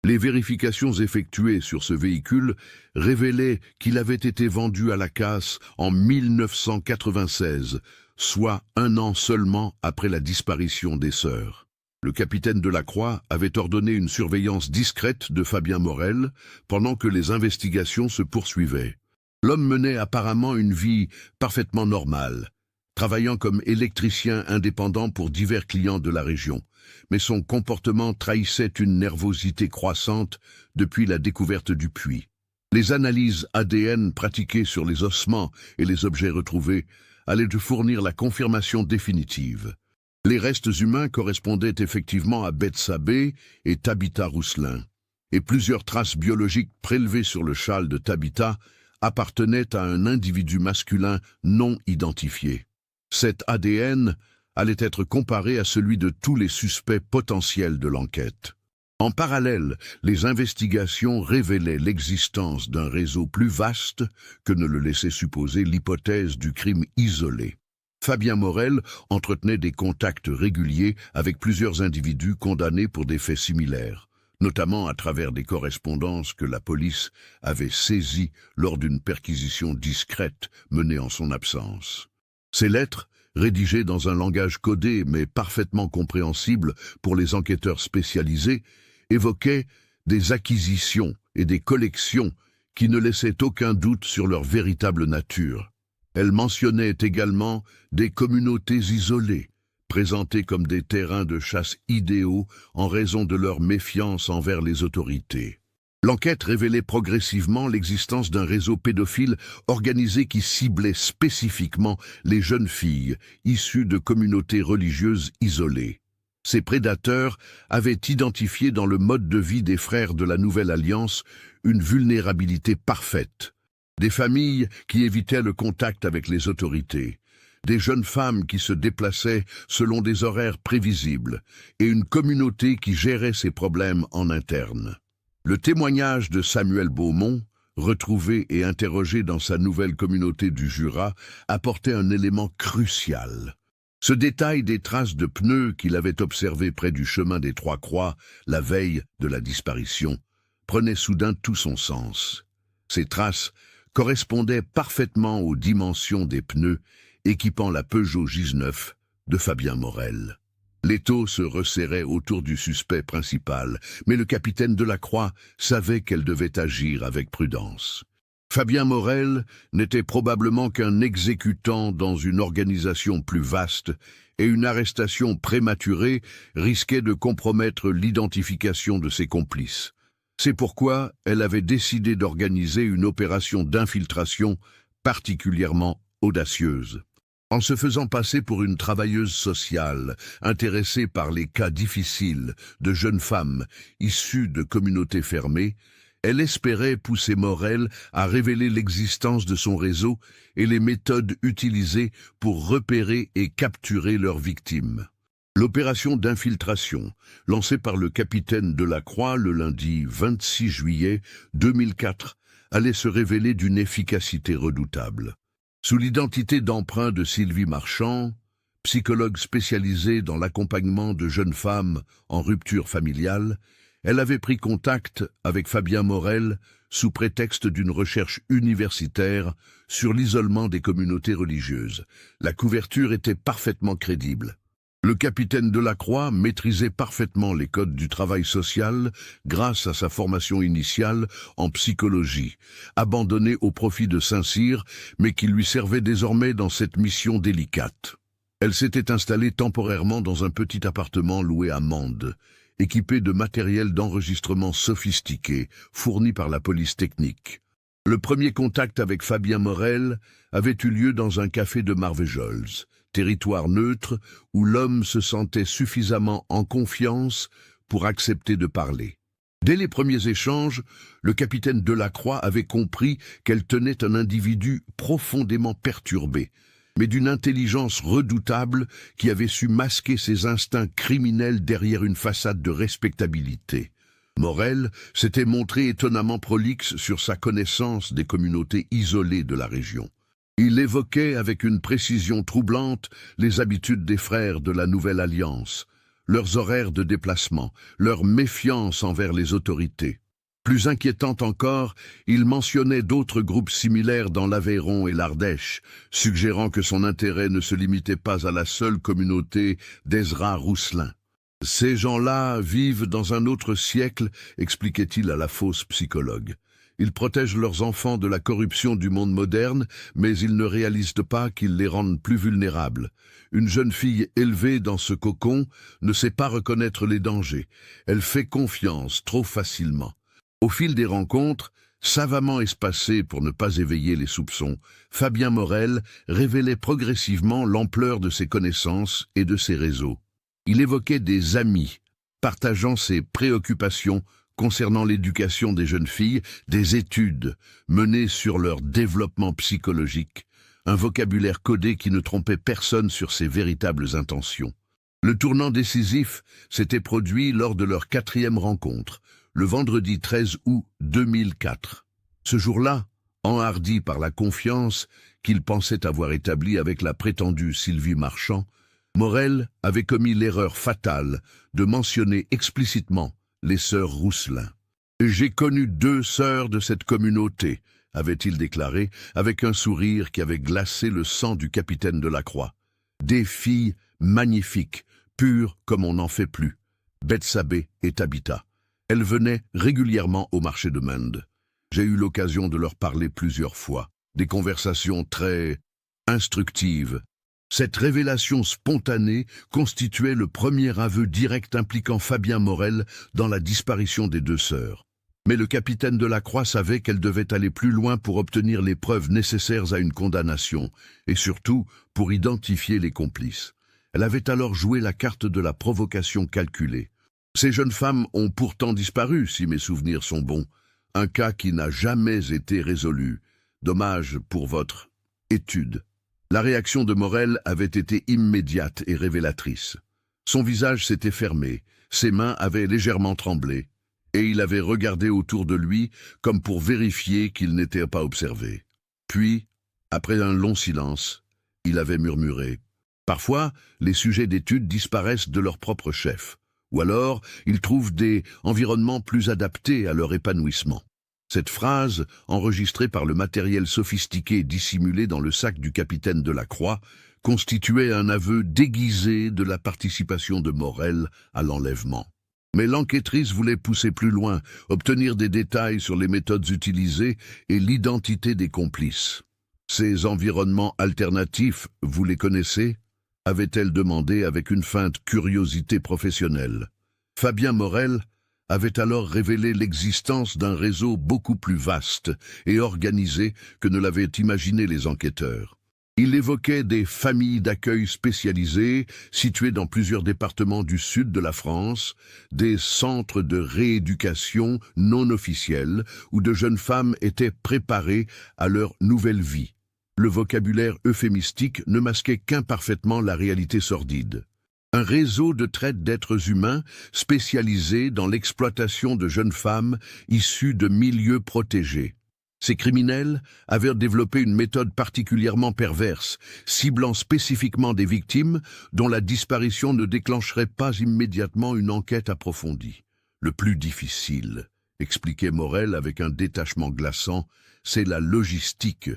Les vérifications effectuées sur ce véhicule révélaient qu'il avait été vendu à la casse en 1996, soit 1 an seulement après la disparition des sœurs. Le capitaine Delacroix avait ordonné une surveillance discrète de Fabien Morel pendant que les investigations se poursuivaient. L'homme menait apparemment une vie parfaitement normale, travaillant comme électricien indépendant pour divers clients de la région, mais son comportement trahissait une nervosité croissante depuis la découverte du puits. Les analyses ADN pratiquées sur les ossements et les objets retrouvés allaient fournir la confirmation définitive. Les restes humains correspondaient effectivement à Bethsabée et Tabitha Rousselin, et plusieurs traces biologiques prélevées sur le châle de Tabitha appartenaient à un individu masculin non identifié. Cet ADN allait être comparé à celui de tous les suspects potentiels de l'enquête. En parallèle, les investigations révélaient l'existence d'un réseau plus vaste que ne le laissait supposer l'hypothèse du crime isolé. Fabien Morel entretenait des contacts réguliers avec plusieurs individus condamnés pour des faits similaires, notamment à travers des correspondances que la police avait saisies lors d'une perquisition discrète menée en son absence. Ces lettres, rédigées dans un langage codé mais parfaitement compréhensible pour les enquêteurs spécialisés, évoquaient des acquisitions et des collections qui ne laissaient aucun doute sur leur véritable nature. Elle mentionnait également des communautés isolées, présentées comme des terrains de chasse idéaux en raison de leur méfiance envers les autorités. L'enquête révélait progressivement l'existence d'un réseau pédophile organisé qui ciblait spécifiquement les jeunes filles issues de communautés religieuses isolées. Ces prédateurs avaient identifié dans le mode de vie des frères de la Nouvelle Alliance une vulnérabilité parfaite. Des familles qui évitaient le contact avec les autorités, des jeunes femmes qui se déplaçaient selon des horaires prévisibles, et une communauté qui gérait ses problèmes en interne. Le témoignage de Samuel Beaumont, retrouvé et interrogé dans sa nouvelle communauté du Jura, apportait un élément crucial. Ce détail des traces de pneus qu'il avait observées près du chemin des Trois Croix la veille de la disparition prenait soudain tout son sens. Ces traces correspondaient parfaitement aux dimensions des pneus équipant la Peugeot J9 de Fabien Morel. L'étau se resserrait autour du suspect principal, mais le capitaine Delacroix savait qu'elle devait agir avec prudence. Fabien Morel n'était probablement qu'un exécutant dans une organisation plus vaste, et une arrestation prématurée risquait de compromettre l'identification de ses complices. C'est pourquoi elle avait décidé d'organiser une opération d'infiltration particulièrement audacieuse. En se faisant passer pour une travailleuse sociale, intéressée par les cas difficiles de jeunes femmes issues de communautés fermées, elle espérait pousser Morel à révéler l'existence de son réseau et les méthodes utilisées pour repérer et capturer leurs victimes. L'opération d'infiltration, lancée par le capitaine Delacroix le lundi 26 juillet 2004, allait se révéler d'une efficacité redoutable. Sous l'identité d'emprunt de Sylvie Marchand, psychologue spécialisée dans l'accompagnement de jeunes femmes en rupture familiale, elle avait pris contact avec Fabien Morel sous prétexte d'une recherche universitaire sur l'isolement des communautés religieuses. La couverture était parfaitement crédible. Le capitaine Delacroix maîtrisait parfaitement les codes du travail social grâce à sa formation initiale en psychologie, abandonnée au profit de Saint-Cyr, mais qui lui servait désormais dans cette mission délicate. Elle s'était installée temporairement dans un petit appartement loué à Mende, équipé de matériel d'enregistrement sophistiqué, fourni par la police technique. Le premier contact avec Fabien Morel avait eu lieu dans un café de Marvejols, territoire neutre où l'homme se sentait suffisamment en confiance pour accepter de parler. Dès les premiers échanges, le capitaine Delacroix avait compris qu'elle tenait un individu profondément perturbé, mais d'une intelligence redoutable qui avait su masquer ses instincts criminels derrière une façade de respectabilité. Morel s'était montré étonnamment prolixe sur sa connaissance des communautés isolées de la région. Il évoquait avec une précision troublante les habitudes des frères de la Nouvelle Alliance, leurs horaires de déplacement, leur méfiance envers les autorités. Plus inquiétant encore, il mentionnait d'autres groupes similaires dans l'Aveyron et l'Ardèche, suggérant que son intérêt ne se limitait pas à la seule communauté d'Ezra Rousselin. « Ces gens-là vivent dans un autre siècle », expliquait-il à la fausse psychologue. « Ils protègent leurs enfants de la corruption du monde moderne, mais ils ne réalisent pas qu'ils les rendent plus vulnérables. Une jeune fille élevée dans ce cocon ne sait pas reconnaître les dangers. Elle fait confiance trop facilement. » Au fil des rencontres, savamment espacées pour ne pas éveiller les soupçons, Fabien Morel révélait progressivement l'ampleur de ses connaissances et de ses réseaux. Il évoquait des amis, partageant ses préoccupations concernant l'éducation des jeunes filles, des études menées sur leur développement psychologique, un vocabulaire codé qui ne trompait personne sur ses véritables intentions. Le tournant décisif s'était produit lors de leur 4e rencontre, le vendredi 13 août 2004. Ce jour-là, enhardi par la confiance qu'il pensait avoir établie avec la prétendue Sylvie Marchand, Morel avait commis l'erreur fatale de mentionner explicitement les sœurs Rousselin. « J'ai connu 2 sœurs de cette communauté », avait-il déclaré, avec un sourire qui avait glacé le sang du capitaine de la Croix. « Des filles magnifiques, pures comme on n'en fait plus, Bethsabée et Tabitha. Elles venaient régulièrement au marché de Mende. J'ai eu l'occasion de leur parler plusieurs fois, des conversations très instructives. Cette révélation spontanée constituait le premier aveu direct impliquant Fabien Morel dans la disparition des 2 sœurs. Mais le capitaine de la Croix savait qu'elle devait aller plus loin pour obtenir les preuves nécessaires à une condamnation, et surtout pour identifier les complices. Elle avait alors joué la carte de la provocation calculée. Ces jeunes femmes ont pourtant disparu, si mes souvenirs sont bons. Un cas qui n'a jamais été résolu. Dommage pour votre étude. La réaction de Morel avait été immédiate et révélatrice. Son visage s'était fermé, ses mains avaient légèrement tremblé, et il avait regardé autour de lui comme pour vérifier qu'il n'était pas observé. Puis, après un long silence, il avait murmuré. Parfois, les sujets d'étude disparaissent de leur propre chef, ou alors ils trouvent des environnements plus adaptés à leur épanouissement. Cette phrase, enregistrée par le matériel sophistiqué dissimulé dans le sac du capitaine de la Croix, constituait un aveu déguisé de la participation de Morel à l'enlèvement. Mais l'enquêtrice voulait pousser plus loin, obtenir des détails sur les méthodes utilisées et l'identité des complices. Ces environnements alternatifs, vous les connaissez ? Avait-elle demandé avec une feinte curiosité professionnelle. Fabien Morel avait alors révélé l'existence d'un réseau beaucoup plus vaste et organisé que ne l'avaient imaginé les enquêteurs. Il évoquait des familles d'accueil spécialisées situées dans plusieurs départements du sud de la France, des centres de rééducation non officiels où de jeunes femmes étaient préparées à leur nouvelle vie. Le vocabulaire euphémistique ne masquait qu'imparfaitement la réalité sordide. Un réseau de traite d'êtres humains spécialisé dans l'exploitation de jeunes femmes issues de milieux protégés. Ces criminels avaient développé une méthode particulièrement perverse, ciblant spécifiquement des victimes dont la disparition ne déclencherait pas immédiatement une enquête approfondie. Le plus difficile, expliquait Morel avec un détachement glaçant, c'est la logistique.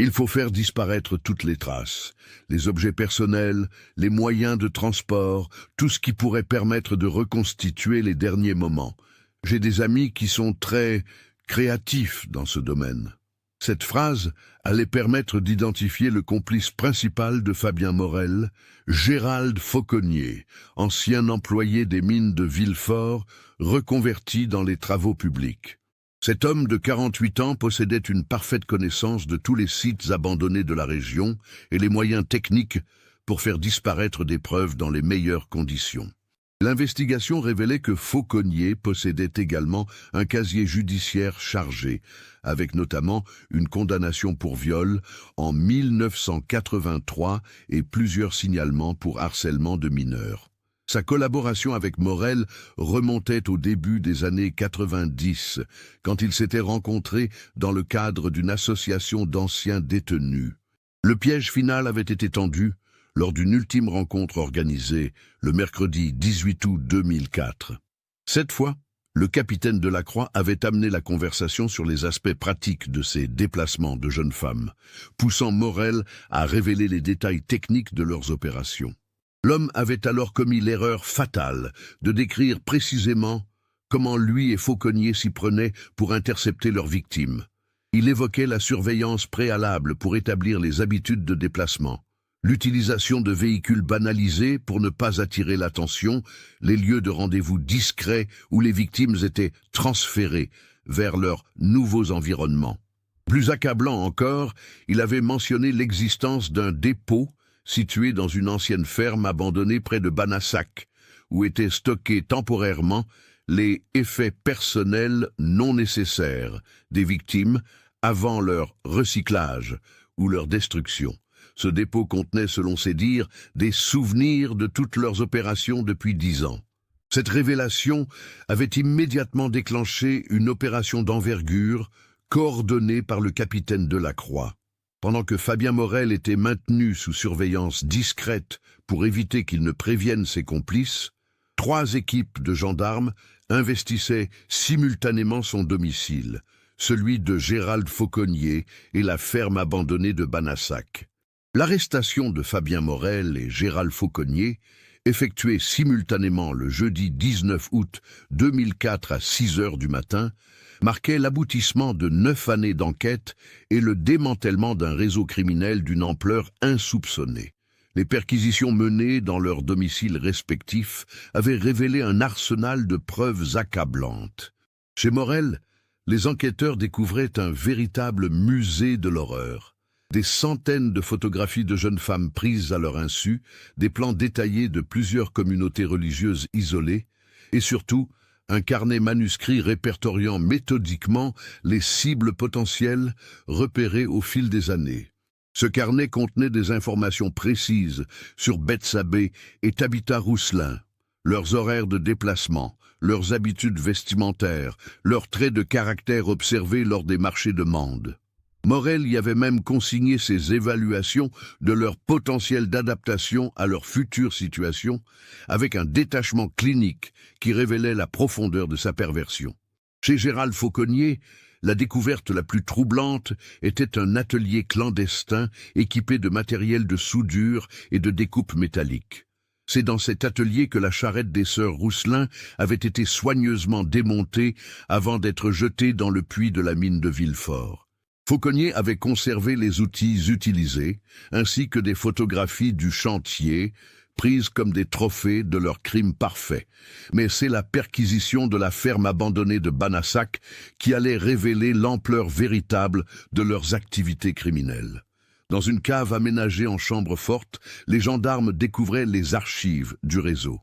Il faut faire disparaître toutes les traces, les objets personnels, les moyens de transport, tout ce qui pourrait permettre de reconstituer les derniers moments. J'ai des amis qui sont très créatifs dans ce domaine. Cette phrase allait permettre d'identifier le complice principal de Fabien Morel, Gérald Fauconnier, ancien employé des mines de Villefort, reconverti dans les travaux publics. Cet homme de 48 ans possédait une parfaite connaissance de tous les sites abandonnés de la région et les moyens techniques pour faire disparaître des preuves dans les meilleures conditions. L'investigation révélait que Fauconnier possédait également un casier judiciaire chargé, avec notamment une condamnation pour viol en 1983 et plusieurs signalements pour harcèlement de mineurs. Sa collaboration avec Morel remontait au début des années 90, quand ils s'étaient rencontrés dans le cadre d'une association d'anciens détenus. Le piège final avait été tendu lors d'une ultime rencontre organisée le mercredi 18 août 2004. Cette fois, le capitaine Delacroix avait amené la conversation sur les aspects pratiques de ces déplacements de jeunes femmes, poussant Morel à révéler les détails techniques de leurs opérations. L'homme avait alors commis l'erreur fatale de décrire précisément comment lui et Fauconnier s'y prenaient pour intercepter leurs victimes. Il évoquait la surveillance préalable pour établir les habitudes de déplacement, l'utilisation de véhicules banalisés pour ne pas attirer l'attention, les lieux de rendez-vous discrets où les victimes étaient transférées vers leurs nouveaux environnements. Plus accablant encore, il avait mentionné l'existence d'un dépôt situé dans une ancienne ferme abandonnée près de Banassac, où étaient stockés temporairement les effets personnels non nécessaires des victimes avant leur recyclage ou leur destruction. Ce dépôt contenait, selon ses dires, des souvenirs de toutes leurs opérations depuis 10 ans. Cette révélation avait immédiatement déclenché une opération d'envergure coordonnée par le capitaine Delacroix. Pendant que Fabien Morel était maintenu sous surveillance discrète pour éviter qu'il ne prévienne ses complices, 3 équipes de gendarmes investissaient simultanément son domicile, celui de Gérald Fauconnier et la ferme abandonnée de Banassac. L'arrestation de Fabien Morel et Gérald Fauconnier, effectuée simultanément le jeudi 19 août 2004 à 6 heures du matin, marquait l'aboutissement de 9 années d'enquête et le démantèlement d'un réseau criminel d'une ampleur insoupçonnée. Les perquisitions menées dans leurs domiciles respectifs avaient révélé un arsenal de preuves accablantes. Chez Morel, les enquêteurs découvraient un véritable musée de l'horreur. Des centaines de photographies de jeunes femmes prises à leur insu, des plans détaillés de plusieurs communautés religieuses isolées, et surtout, un carnet manuscrit répertoriant méthodiquement les cibles potentielles repérées au fil des années. Ce carnet contenait des informations précises sur Bethsabée et Tabitha Rousselin, leurs horaires de déplacement, leurs habitudes vestimentaires, leurs traits de caractère observés lors des marchés de Mende. Morel y avait même consigné ses évaluations de leur potentiel d'adaptation à leur future situation, avec un détachement clinique qui révélait la profondeur de sa perversion. Chez Gérald Fauconnier, la découverte la plus troublante était un atelier clandestin équipé de matériel de soudure et de découpe métallique. C'est dans cet atelier que la charrette des sœurs Rousselin avait été soigneusement démontée avant d'être jetée dans le puits de la mine de Villefort. Fauconnier avait conservé les outils utilisés, ainsi que des photographies du chantier, prises comme des trophées de leur crime parfait. Mais c'est la perquisition de la ferme abandonnée de Banassac qui allait révéler l'ampleur véritable de leurs activités criminelles. Dans une cave aménagée en chambre forte, les gendarmes découvraient les archives du réseau.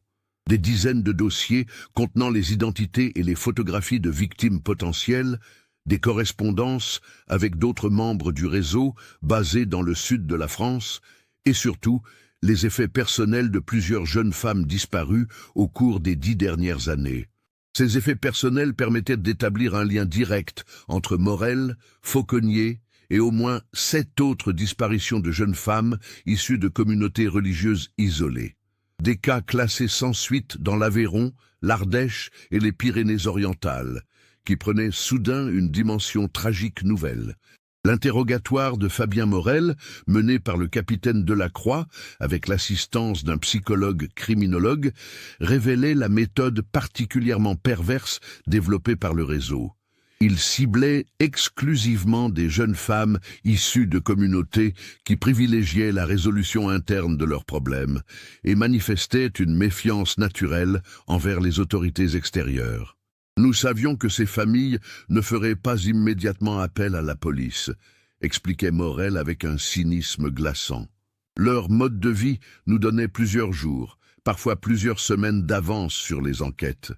Des dizaines de dossiers contenant les identités et les photographies de victimes potentielles, des correspondances avec d'autres membres du réseau basés dans le sud de la France, et surtout les effets personnels de plusieurs jeunes femmes disparues au cours des 10 dernières années. Ces effets personnels permettaient d'établir un lien direct entre Morel, Fauconnier et au moins 7 autres disparitions de jeunes femmes issues de communautés religieuses isolées. Des cas classés sans suite dans l'Aveyron, l'Ardèche et les Pyrénées-Orientales, qui prenait soudain une dimension tragique nouvelle. L'interrogatoire de Fabien Morel, mené par le capitaine Delacroix, avec l'assistance d'un psychologue criminologue, révélait la méthode particulièrement perverse développée par le réseau. Il ciblait exclusivement des jeunes femmes issues de communautés qui privilégiaient la résolution interne de leurs problèmes et manifestaient une méfiance naturelle envers les autorités extérieures. Nous savions que ces familles ne feraient pas immédiatement appel à la police, expliquait Morel avec un cynisme glaçant. Leur mode de vie nous donnait plusieurs jours, parfois plusieurs semaines d'avance sur les enquêtes.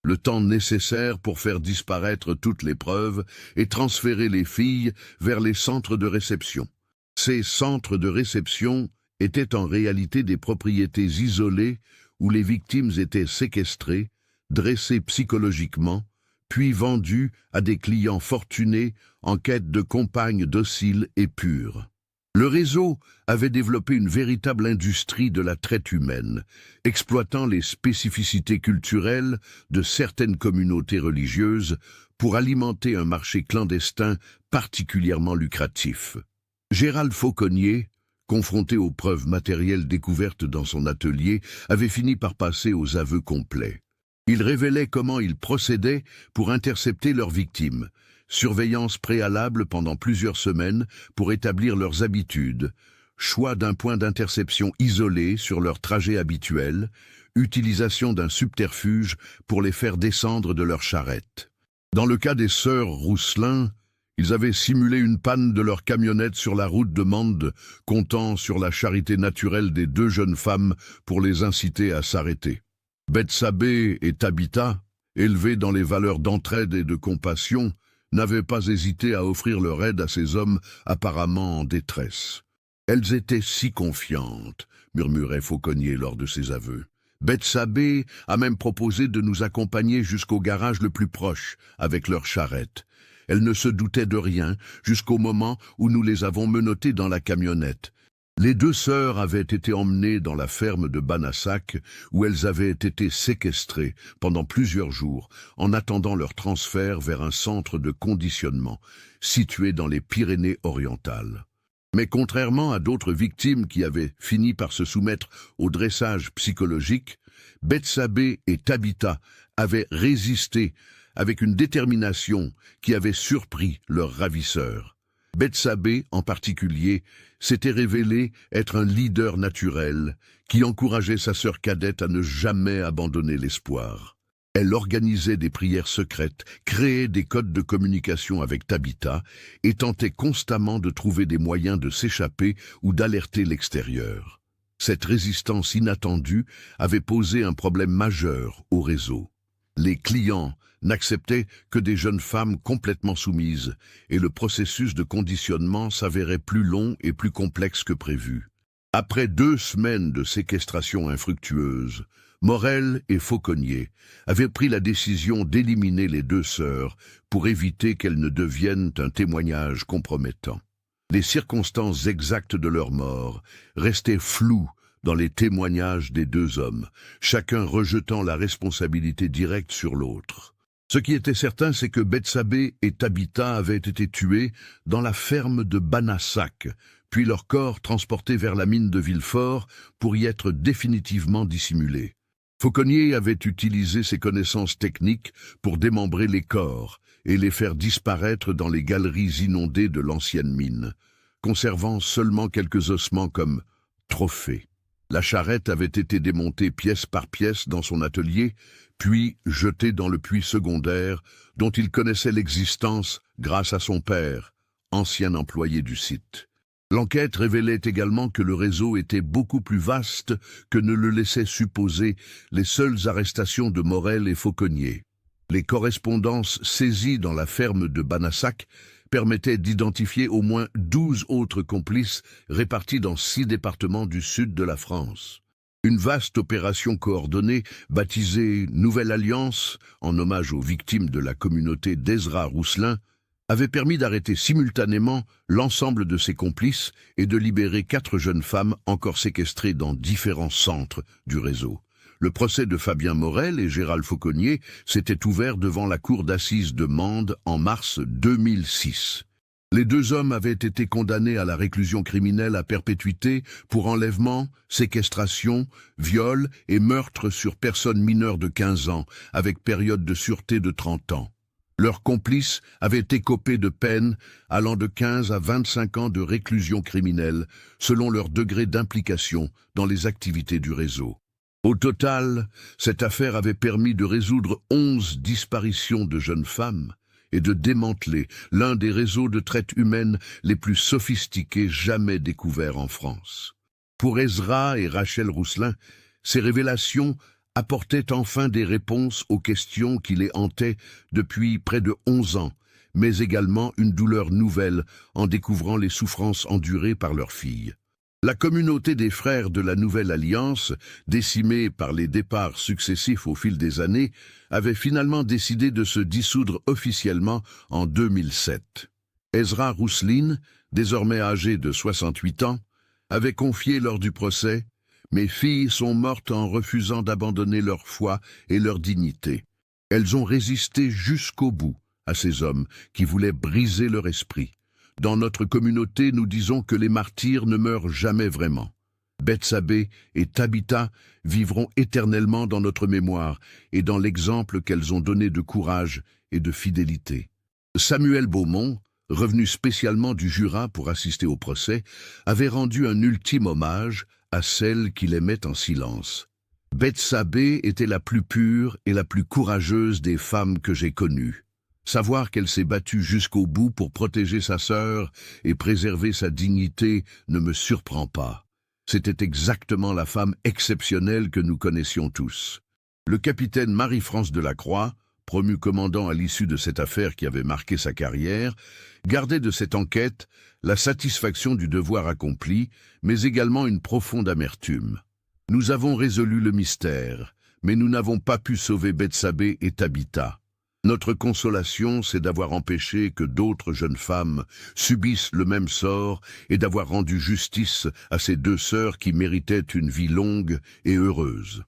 Le temps nécessaire pour faire disparaître toutes les preuves et transférer les filles vers les centres de réception. Ces centres de réception étaient en réalité des propriétés isolées où les victimes étaient séquestrées, dressées psychologiquement, puis vendues à des clients fortunés en quête de compagnes dociles et pures. Le réseau avait développé une véritable industrie de la traite humaine, exploitant les spécificités culturelles de certaines communautés religieuses pour alimenter un marché clandestin particulièrement lucratif. Gérald Fauconnier, confronté aux preuves matérielles découvertes dans son atelier, avait fini par passer aux aveux complets. Il révélait comment il procédait pour intercepter leurs victimes, surveillance préalable pendant plusieurs semaines pour établir leurs habitudes, choix d'un point d'interception isolé sur leur trajet habituel, utilisation d'un subterfuge pour les faire descendre de leur charrette. Dans le cas des sœurs Rousselin, ils avaient simulé une panne de leur camionnette sur la route de Mende, comptant sur la charité naturelle des deux jeunes femmes pour les inciter à s'arrêter. Bethsabée et Tabitha, élevées dans les valeurs d'entraide et de compassion, n'avaient pas hésité à offrir leur aide à ces hommes apparemment en détresse. « Elles étaient si confiantes », murmurait Fauconnier lors de ses aveux. « Bethsabée a même proposé de nous accompagner jusqu'au garage le plus proche avec leur charrette. Elles ne se doutaient de rien jusqu'au moment où nous les avons menottées dans la camionnette. Les deux sœurs avaient été emmenées dans la ferme de Banassac où elles avaient été séquestrées pendant plusieurs jours en attendant leur transfert vers un centre de conditionnement situé dans les Pyrénées-Orientales. Mais contrairement à d'autres victimes qui avaient fini par se soumettre au dressage psychologique, Bethsabée et Tabitha avaient résisté avec une détermination qui avait surpris leurs ravisseurs. Bethsabée, en particulier, s'était révélée être un leader naturel qui encourageait sa sœur cadette à ne jamais abandonner l'espoir. Elle organisait des prières secrètes, créait des codes de communication avec Tabitha et tentait constamment de trouver des moyens de s'échapper ou d'alerter l'extérieur. Cette résistance inattendue avait posé un problème majeur au réseau. Les clients n'acceptaient que des jeunes femmes complètement soumises, et le processus de conditionnement s'avérait plus long et plus complexe que prévu. Après 2 semaines de séquestration infructueuse, Morel et Fauconnier avaient pris la décision d'éliminer les deux sœurs pour éviter qu'elles ne deviennent un témoignage compromettant. Les circonstances exactes de leur mort restaient floues dans les témoignages des deux hommes, chacun rejetant la responsabilité directe sur l'autre. Ce qui était certain, c'est que Bethsabée et Tabitha avaient été tués dans la ferme de Banassac, puis leurs corps transportés vers la mine de Villefort pour y être définitivement dissimulés. Fauconnier avait utilisé ses connaissances techniques pour démembrer les corps et les faire disparaître dans les galeries inondées de l'ancienne mine, conservant seulement quelques ossements comme trophées. La charrette avait été démontée pièce par pièce dans son atelier, puis jetée dans le puits secondaire dont il connaissait l'existence grâce à son père, ancien employé du site. L'enquête révélait également que le réseau était beaucoup plus vaste que ne le laissaient supposer les seules arrestations de Morel et Fauconnier. Les correspondances saisies dans la ferme de Banassac permettaient d'identifier au moins 12 autres complices répartis dans 6 départements du sud de la France. Une vaste opération coordonnée, baptisée Nouvelle Alliance, en hommage aux victimes de la communauté d'Ezra Rousselin, avait permis d'arrêter simultanément l'ensemble de ses complices et de libérer 4 jeunes femmes encore séquestrées dans différents centres du réseau. Le procès de Fabien Morel et Gérald Fauconnier s'était ouvert devant la cour d'assises de Mende en mars 2006. Les 2 hommes avaient été condamnés à la réclusion criminelle à perpétuité pour enlèvement, séquestration, viol et meurtre sur personnes mineures de 15 ans, avec période de sûreté de 30 ans. Leurs complices avaient écopé de peines allant de 15 à 25 ans de réclusion criminelle, selon leur degré d'implication dans les activités du réseau. Au total, cette affaire avait permis de résoudre 11 disparitions de jeunes femmes et de démanteler l'un des réseaux de traite humaine les plus sophistiqués jamais découverts en France. Pour Ezra et Rachel Rousselin, Ces révélations apportaient enfin des réponses aux questions qui les hantaient depuis près de 11 ans, mais également une douleur nouvelle en découvrant les souffrances endurées par leur fille. La communauté des frères de la Nouvelle Alliance, décimée par les départs successifs au fil des années, avait finalement décidé de se dissoudre officiellement en 2007. Ezra Rousseline, désormais âgé de 68 ans, avait confié lors du procès « Mes filles sont mortes en refusant d'abandonner leur foi et leur dignité. Elles ont résisté jusqu'au bout à ces hommes qui voulaient briser leur esprit. Dans notre communauté, nous disons que les martyrs ne meurent jamais vraiment. Bethsabée et Tabitha vivront éternellement dans notre mémoire et dans l'exemple qu'elles ont donné de courage et de fidélité. » Samuel Beaumont, revenu spécialement du Jura pour assister au procès, avait rendu un ultime hommage à celle qu'il aimait en silence. Bethsabée était la plus pure et la plus courageuse des femmes que j'ai connues. Savoir qu'elle s'est battue jusqu'au bout pour protéger sa sœur et préserver sa dignité ne me surprend pas. C'était exactement la femme exceptionnelle que nous connaissions tous. Le capitaine Marie-France Delacroix, promu commandant à l'issue de cette affaire qui avait marqué sa carrière, gardait de cette enquête la satisfaction du devoir accompli, mais également une profonde amertume. Nous avons résolu le mystère, mais nous n'avons pas pu sauver Bethsabée et Tabitha. Notre consolation, c'est d'avoir empêché que d'autres jeunes femmes subissent le même sort et d'avoir rendu justice à ces deux sœurs qui méritaient une vie longue et heureuse.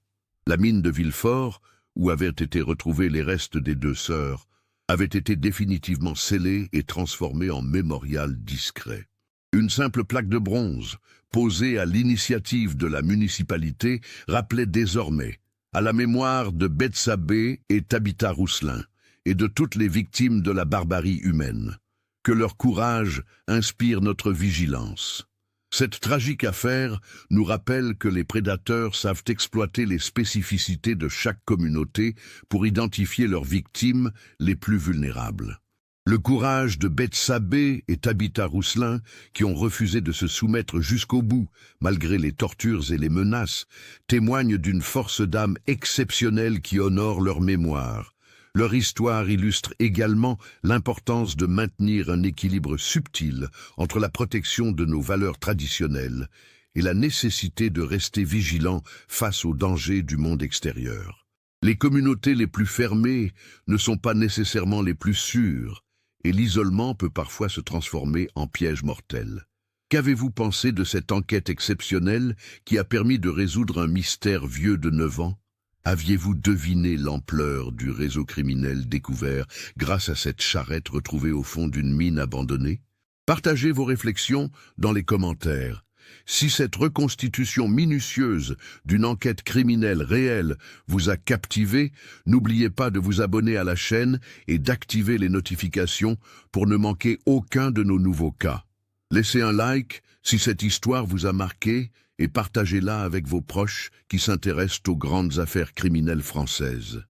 La mine de Villefort, où avaient été retrouvés les restes des deux sœurs, avait été définitivement scellée et transformée en mémorial discret. Une simple plaque de bronze, posée à l'initiative de la municipalité, rappelait désormais à la mémoire de Bethsabée et Tabitha Rousselin, et de toutes les victimes de la barbarie humaine. Que leur courage inspire notre vigilance. Cette tragique affaire nous rappelle que les prédateurs savent exploiter les spécificités de chaque communauté pour identifier leurs victimes les plus vulnérables. Le courage de Bethsabée et Tabitha Rousselin, qui ont refusé de se soumettre jusqu'au bout, malgré les tortures et les menaces, témoigne d'une force d'âme exceptionnelle qui honore leur mémoire. Leur histoire illustre également l'importance de maintenir un équilibre subtil entre la protection de nos valeurs traditionnelles et la nécessité de rester vigilant face aux dangers du monde extérieur. Les communautés les plus fermées ne sont pas nécessairement les plus sûres, et l'isolement peut parfois se transformer en piège mortel. Qu'avez-vous pensé de cette enquête exceptionnelle qui a permis de résoudre un mystère vieux de 9 ans? Aviez-vous deviné l'ampleur du réseau criminel découvert grâce à cette charrette retrouvée au fond d'une mine abandonnée? Partagez vos réflexions dans les commentaires. Si cette reconstitution minutieuse d'une enquête criminelle réelle vous a captivé, n'oubliez pas de vous abonner à la chaîne et d'activer les notifications pour ne manquer aucun de nos nouveaux cas. Laissez un like si cette histoire vous a marqué et partagez-la avec vos proches qui s'intéressent aux grandes affaires criminelles françaises.